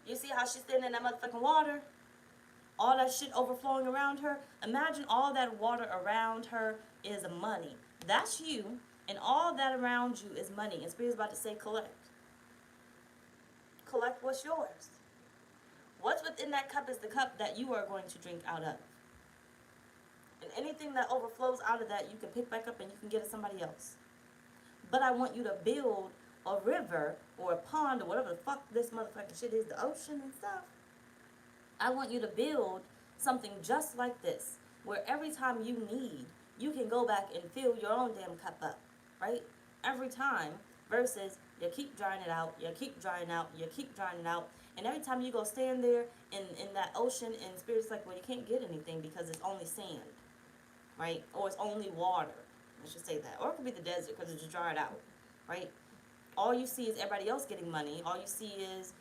You see how she's sitting in that motherfucking water? All that shit overflowing around her. Imagine all that water around her is money. That's you, and all that around you is money. And Spirit's about to say collect. Collect what's yours. What's within that cup is the cup that you are going to drink out of. And anything that overflows out of that, you can pick back up and you can give it to somebody else. But I want you to build a river or a pond or whatever the fuck this motherfucking shit is, the ocean and stuff. I want you to build something just like this, where every time you need, you can go back and fill your own damn cup up, right? Every time, versus you keep drying it out, you keep drying out, you keep drying it out, and every time you go stand there in that ocean, and Spirit's like, well, you can't get anything because it's only sand, right? Or it's only water. I should say that. Or it could be the desert because it's dried out, right? All you see is everybody else getting money. All you see is,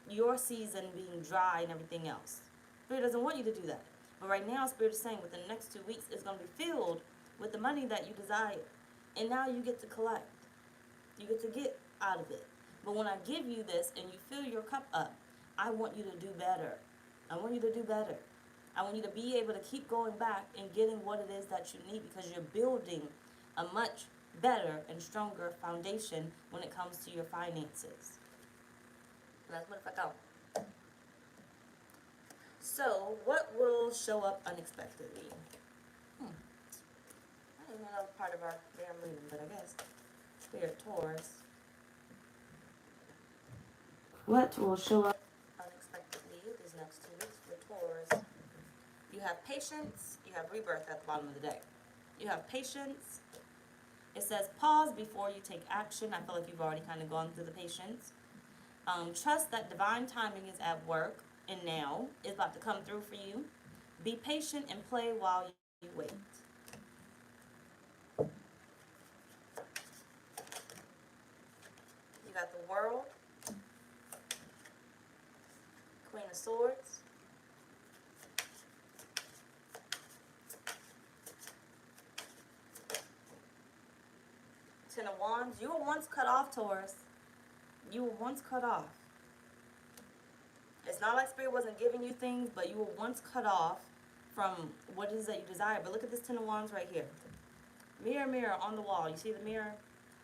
your season being dry and everything else. Spirit doesn't want you to do that. But right now, Spirit is saying within the next 2 weeks, it's going to be filled with the money that you desire. And now you get to collect. You get to get out of it. But when I give you this and you fill your cup up, I want you to do better. I want you to do better. I want you to be able to keep going back and getting what it is that you need, because you're building a much better and stronger foundation when it comes to your finances. That's what if I go. So, what will show up unexpectedly? I didn't know that was part of our damn reading, but I guess. Spirit Taurus. What will show up unexpectedly these next 2 weeks for Taurus? You have patience, you have rebirth at the bottom of the day. You have patience. It says pause before you take action. I feel like you've already kind of gone through the patience. Trust that divine timing is at work and now is about to come through for you. Be patient and play while you wait. You got the World, Queen of Swords, Ten of Wands. You were once cut off, Taurus. You were once cut off. It's not like Spirit wasn't giving you things, but you were once cut off from what it is that you desire. But look at this Ten of Wands right here. Mirror, mirror on the wall. You see the mirror?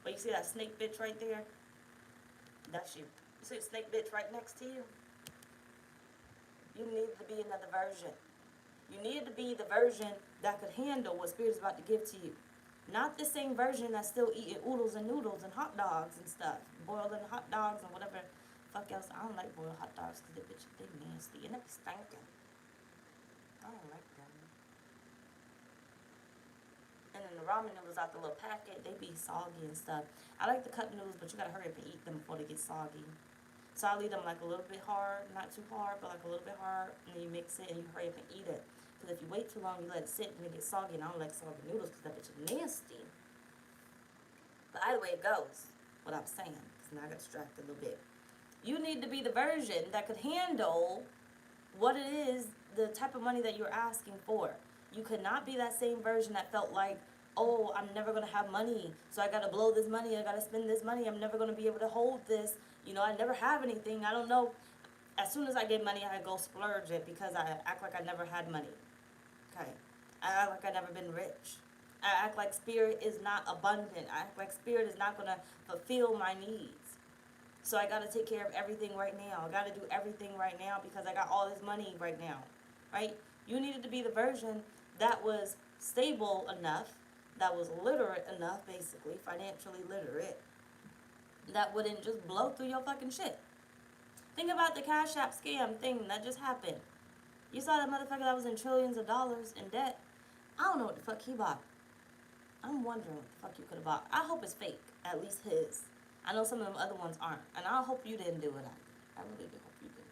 But you see that snake bitch right there? That's you. You see the snake bitch right next to you? You needed to be another version. You needed to be the version that could handle what Spirit is about to give to you. Not the same version that's still eating oodles and noodles and hot dogs and stuff. Boiling hot dogs and whatever fuck else. I don't like boiled hot dogs because they nasty and they be stinking. I don't like them. And then the ramen noodles out the little packet, they be soggy and stuff. I like the cup noodles, but you gotta hurry up and eat them before they get soggy. So I'll eat them like a little bit hard, not too hard, but like a little bit hard, and then you mix it and you hurry up and eat it. Because if you wait too long, you let it sit and it gets soggy, and I don't like soggy noodles because that bitch is nasty. But either way it goes, what I'm saying, because now I got distracted a little bit. You need to be the version that could handle what it is, the type of money that you're asking for. You could not be that same version that felt like, oh, I'm never going to have money, so I got to blow this money, I got to spend this money, I'm never going to be able to hold this, I never have anything, I don't know. As soon as I get money, I go splurge it because I act like I never had money. Okay? I act like I never been rich. I act like Spirit is not abundant. I act like Spirit is not going to fulfill my needs. So I got to take care of everything right now. I got to do everything right now because I got all this money right now. Right? You needed to be the version that was stable enough, that was literate enough, basically, financially literate, that wouldn't just blow through your fucking shit. Think about the Cashapp scam thing that just happened. You saw that motherfucker that was in trillions of dollars in debt. I don't know what the fuck he bought. I'm wondering what the fuck you could have bought. I hope it's fake, at least his. I know some of them other ones aren't. And I hope you didn't do it either. I really do hope you did.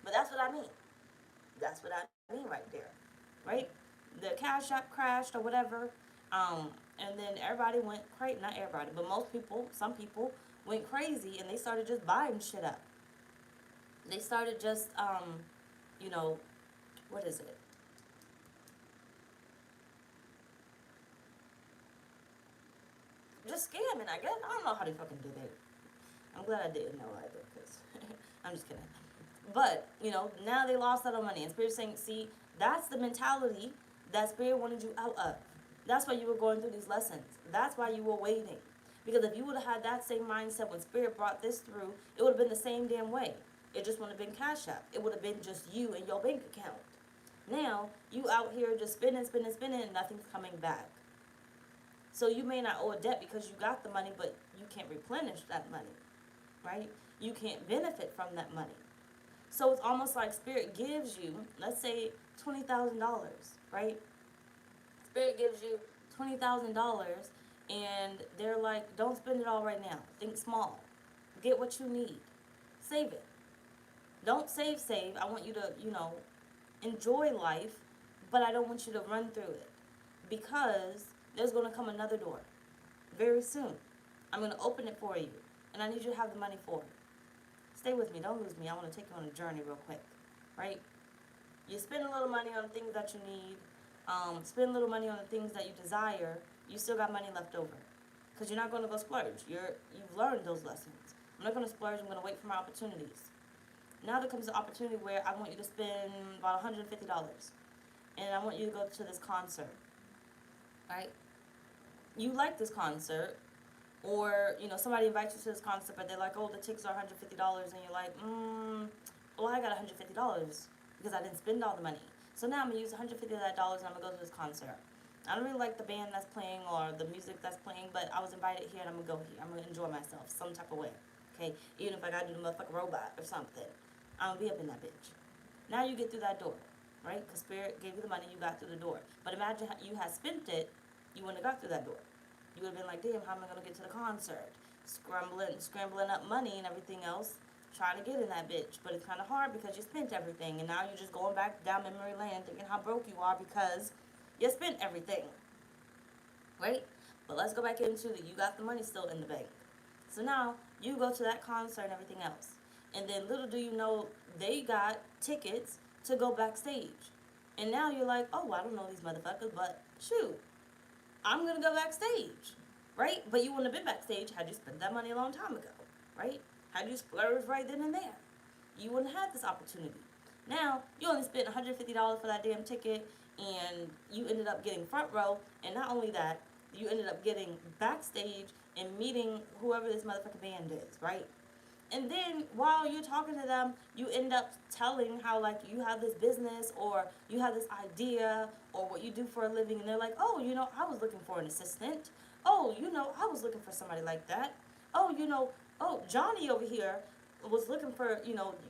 But that's what I mean. That's what I mean right there. Right? The Cashapp crashed or whatever. And then everybody went crazy. Not everybody, but most people, some people, went crazy and they started just buying shit up. They started just, what is it? Just scamming, I guess. I don't know how they fucking did it. I'm glad I didn't know either, because I'm just kidding. But, now they lost a lot of money. And Spirit's saying, see, that's the mentality that Spirit wanted you out of. That's why you were going through these lessons. That's why you were waiting. Because if you would have had that same mindset when Spirit brought this through, it would have been the same damn way. It just wouldn't have been Cashapp. It would have been just you and your bank account. Now, you out here just spending, and nothing's coming back. So you may not owe a debt because you got the money, but you can't replenish that money, right? You can't benefit from that money. So it's almost like Spirit gives you, let's say, $20,000, right? Spirit gives you $20,000, and they're like, don't spend it all right now. Think small. Get what you need. Save it. Don't save. I want you to, enjoy life, but I don't want you to run through it, because there's going to come another door very soon. I'm going to open it for you, and I need you to have the money for it. Stay with me. Don't lose me. I want to take you on a journey real quick, right? You spend a little money on things that you need, spend a little money on the things that you desire, you still got money left over. Because you're not going to go splurge. You've learned those lessons. I'm not going to splurge. I'm going to wait for my opportunities. Now there comes the opportunity where I want you to spend about $150. And I want you to go to this concert, right? You like this concert, or, somebody invites you to this concert, but they're like, oh, the tickets are $150, and you're like, well, I got $150 because I didn't spend all the money. So now I'm going to use $150 of that dollars, and I'm going to go to this concert. I don't really like the band that's playing or the music that's playing, but I was invited here, and I'm going to go here. I'm going to enjoy myself some type of way, okay? Even if I got to do the motherfucking robot or something, I'm going to be up in that bitch. Now you get through that door, right? Because Spirit gave you the money, you got through the door. But imagine you had spent it, you wouldn't have got through that door. You would have been like, damn, how am I going to get to the concert? Scrambling up money and everything else, trying to get in that bitch. But it's kind of hard because you spent everything, and now you're just going back down memory lane thinking how broke you are because you spent everything, right? But let's go back into you got the money still in the bank. So now you go to that concert and everything else. And then little do you know, they got tickets to go backstage. And now you're like, oh, I don't know these motherfuckers, but shoot, I'm going to go backstage, right? But you wouldn't have been backstage had you spent that money a long time ago, right? Had you splurged right then and there. You wouldn't have this opportunity. Now, you only spent $150 for that damn ticket, and you ended up getting front row, and not only that, you ended up getting backstage and meeting whoever this motherfucking band is, right? And then while you're talking to them, you end up telling how, like, you have this business or you have this idea or what you do for a living. And they're like, oh, I was looking for an assistant. Oh, I was looking for somebody like that. Oh, Johnny over here was looking for,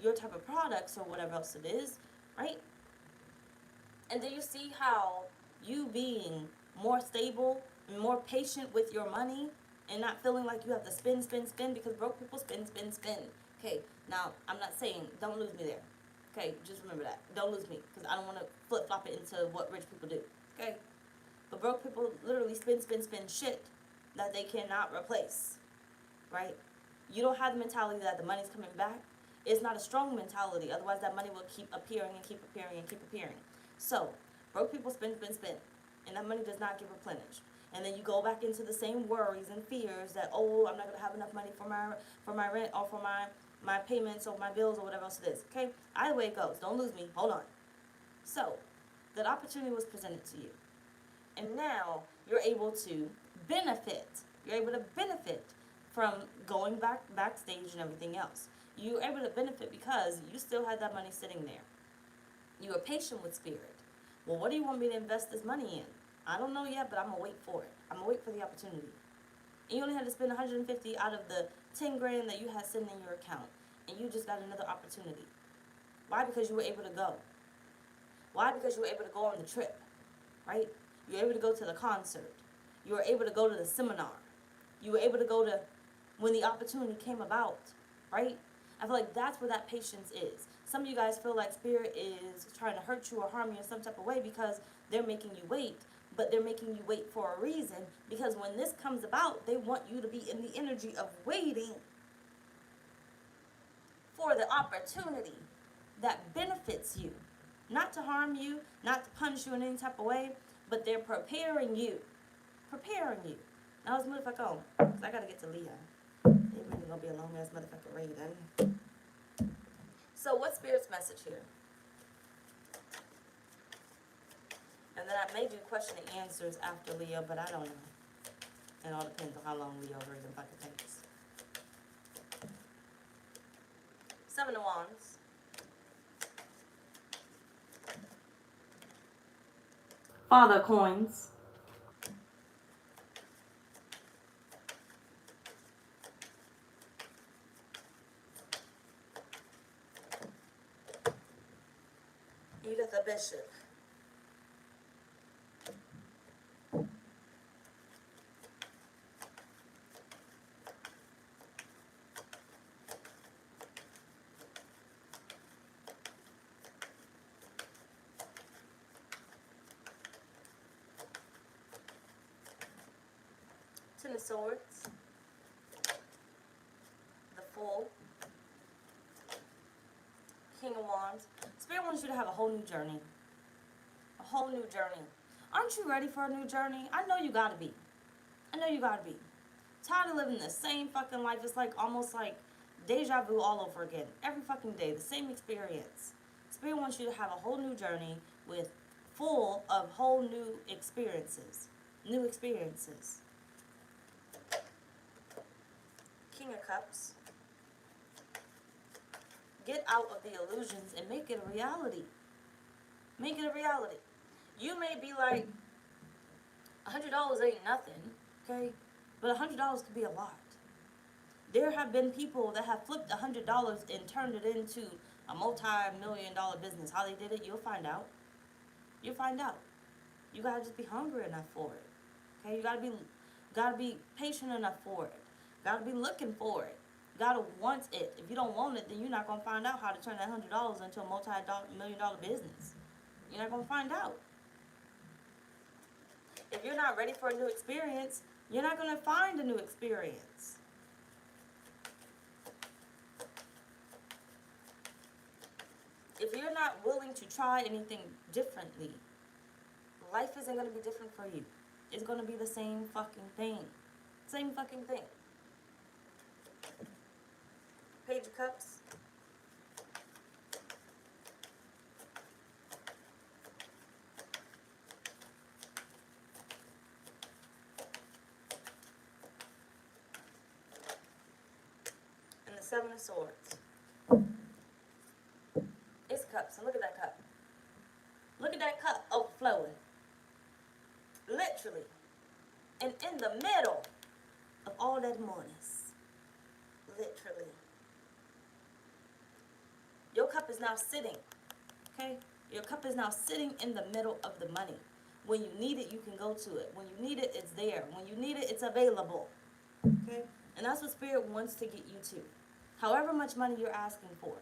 your type of products or whatever else it is, right? And then you see how you being more stable, more patient with your money, and not feeling like you have to spend, because broke people spend. Okay, now, I'm not saying, don't lose me there. Okay, just remember that. Don't lose me, because I don't want to flip-flop it into what rich people do. Okay? But broke people literally spend shit that they cannot replace. Right? You don't have the mentality that the money's coming back. It's not a strong mentality. Otherwise, that money will keep appearing and keep appearing and keep appearing. So, broke people spend. And that money does not get replenished. And then you go back into the same worries and fears that, oh, I'm not going to have enough money for my rent or for my payments or my bills or whatever else it is. Okay? Either way it goes. Don't lose me. Hold on. So, that opportunity was presented to you. And now you're able to benefit. You're able to benefit from going backstage and everything else. You're able to benefit because you still had that money sitting there. You were patient with Spirit. Well, what do you want me to invest this money in? I don't know yet, but I'm going to wait for it. I'm going to wait for the opportunity. And you only had to spend $150 out of the $10,000 that you had sitting in your account. And you just got another opportunity. Why? Because you were able to go. Why? Because you were able to go on the trip. Right? You were able to go to the concert. You were able to go to the seminar. You were able to go to when the opportunity came about. Right? I feel like that's where that patience is. Some of you guys feel like Spirit is trying to hurt you or harm you in some type of way because they're making you wait. But they're making you wait for a reason, because when this comes about, they want you to be in the energy of waiting for the opportunity that benefits you. Not to harm you, not to punish you in any type of way, but they're preparing you. Preparing you. Now let's motherfucker on, because I got to get to Leo. It really going to be a long-ass motherfucker reading. So what's Spirit's message here? And then I may do question and answers after Leo, but I don't know. It all depends on how long Leo reading fucking takes. 7 of Wands. Father of Coins. the Bishop. Ten of Swords, the Fool, King of Wands. Spirit wants you to have a whole new journey. A whole new journey. Aren't you ready for a new journey? I know you gotta be. I know you gotta be. Tired of living the same fucking life. It's like almost like deja vu all over again. Every fucking day, the same experience. Spirit wants you to have a whole new journey with full of whole new experiences. New experiences. King of Cups. Get out of the illusions and make it a reality. Make it a reality. You may be like, $100 ain't nothing, okay? But $100 could be a lot. There have been people that have flipped $100 and turned it into a multi-million-dollar business. How they did it, you'll find out. You'll find out. You gotta just be hungry enough for it. Okay, you gotta be patient enough for it. Gotta be looking for it. Gotta want it. If you don't want it, then you're not gonna find out how to turn that $100 into a multi-million-dollar business. You're not gonna find out. If you're not ready for a new experience, you're not gonna find a new experience. If you're not willing to try anything differently, life isn't gonna be different for you. It's gonna be the same fucking thing. Same fucking thing. Page of Cups. And the Seven of Swords. It's cups. And look at that cup. Look at that cup overflowing. Literally. And in the middle of all that mourness. Literally. Your cup is now sitting, okay? Your cup is now sitting in the middle of the money. When you need it, you can go to it. When you need it, it's there. When you need it, it's available, okay? And that's what Spirit wants to get you to. However much money you're asking for,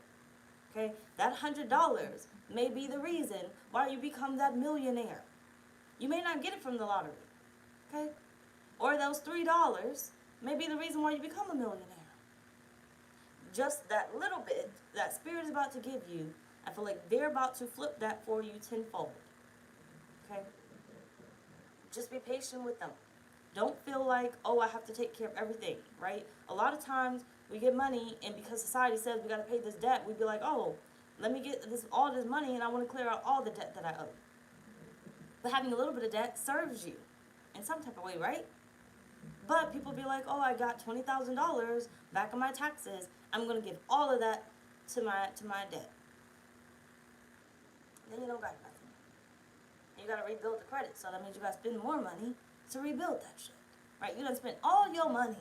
okay? That $100 may be the reason why you become that millionaire. You may not get it from the lottery, okay? Or those $3 may be the reason why you become a millionaire. Just that little bit that Spirit is about to give you, I feel like they're about to flip that for you tenfold. Okay? Just be patient with them. Don't feel like, oh, I have to take care of everything, right? A lot of times we get money, and because society says we got to pay this debt, we'd be like, oh, let me get all this money, and I want to clear out all the debt that I owe. But having a little bit of debt serves you in some type of way, right? But people be like, oh, I got $20,000 back on my taxes. I'm going to give all of that to my debt. Then you don't got nothing. You got to rebuild the credit. So that means you got to spend more money to rebuild that shit. Right? You done spent all your money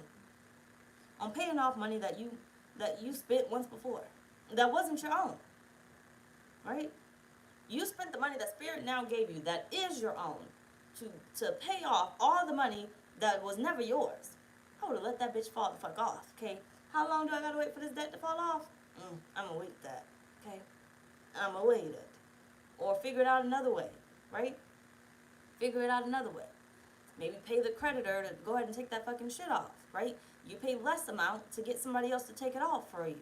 on paying off money that you spent once before. That wasn't your own. Right? You spent the money that Spirit now gave you that is your own to pay off all the money that was never yours. I would have let that bitch fall the fuck off, okay? How long do I gotta wait for this debt to fall off? I'm gonna wait that, okay? I'm gonna wait it. Or figure it out another way, right? Figure it out another way. Maybe pay the creditor to go ahead and take that fucking shit off, right? You pay less amount to get somebody else to take it off for you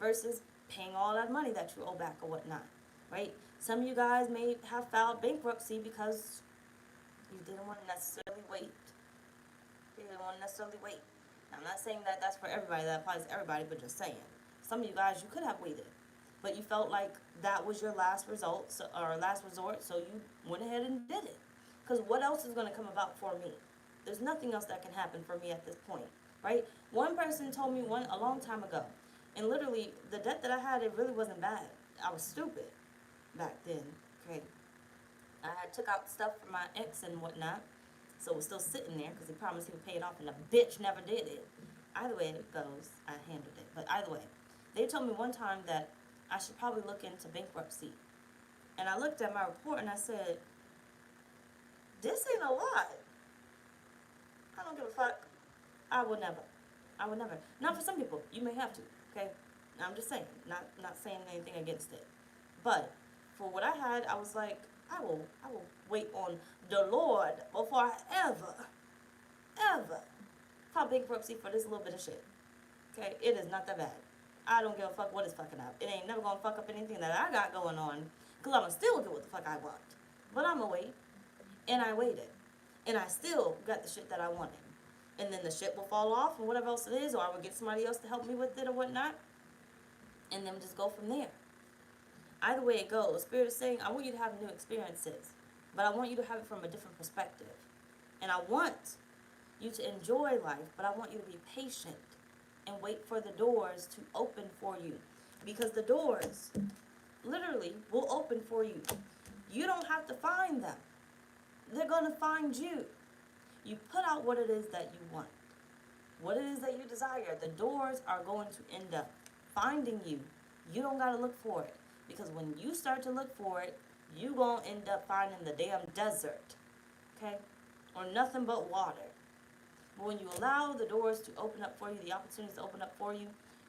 versus paying all that money that you owe back or whatnot, right? Some of you guys may have filed bankruptcy because you didn't want to necessarily wait. You didn't want to necessarily wait. Now, I'm not saying that that's for everybody, that applies to everybody, but just saying. Some of you guys, you could have waited, but you felt like that was your last resort, so you went ahead and did it. Because what else is going to come about for me? There's nothing else that can happen for me at this point, right? One person told me a long time ago, and literally, the debt that I had, it really wasn't bad. I was stupid back then, okay? I took out stuff from my ex and whatnot, so it was still sitting there because he promised he would pay it off, and the bitch never did it. Either way it goes, I handled it. But either way, they told me one time that I should probably look into bankruptcy And I looked at my report and I said, this ain't a lot. I don't give a fuck. I would never. I would never. Not for some people. You may have to. Okay? I'm just saying. Not saying anything against it. But for what I had, I was like, I will wait on the Lord before I ever pop bankruptcy for this little bit of shit. Okay? It is not that bad. I don't give a fuck what is fucking up. It ain't never gonna fuck up anything that I got going on. Because I'm gonna still get what the fuck I want. But I'm gonna wait. And I waited. And I still got the shit that I wanted. And then the shit will fall off and whatever else it is, or I will get somebody else to help me with it or whatnot. And then just go from there. Either way it goes, Spirit is saying, I want you to have new experiences. But I want you to have it from a different perspective. And I want you to enjoy life, but I want you to be patient and wait for the doors to open for you. Because the doors literally will open for you. You don't have to find them. They're going to find you. You put out what it is that you want. What it is that you desire. The doors are going to end up finding you. You don't got to look for it. Because when you start to look for it, you going to end up finding the damn desert. Okay? Or nothing but water. But when you allow the doors to open up for you, the opportunities to open up for you,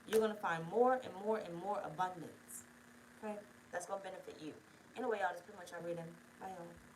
you're going to find more and more and more abundance. Okay? That's going to benefit you. Anyway, y'all, that's pretty much our reading. Bye, y'all.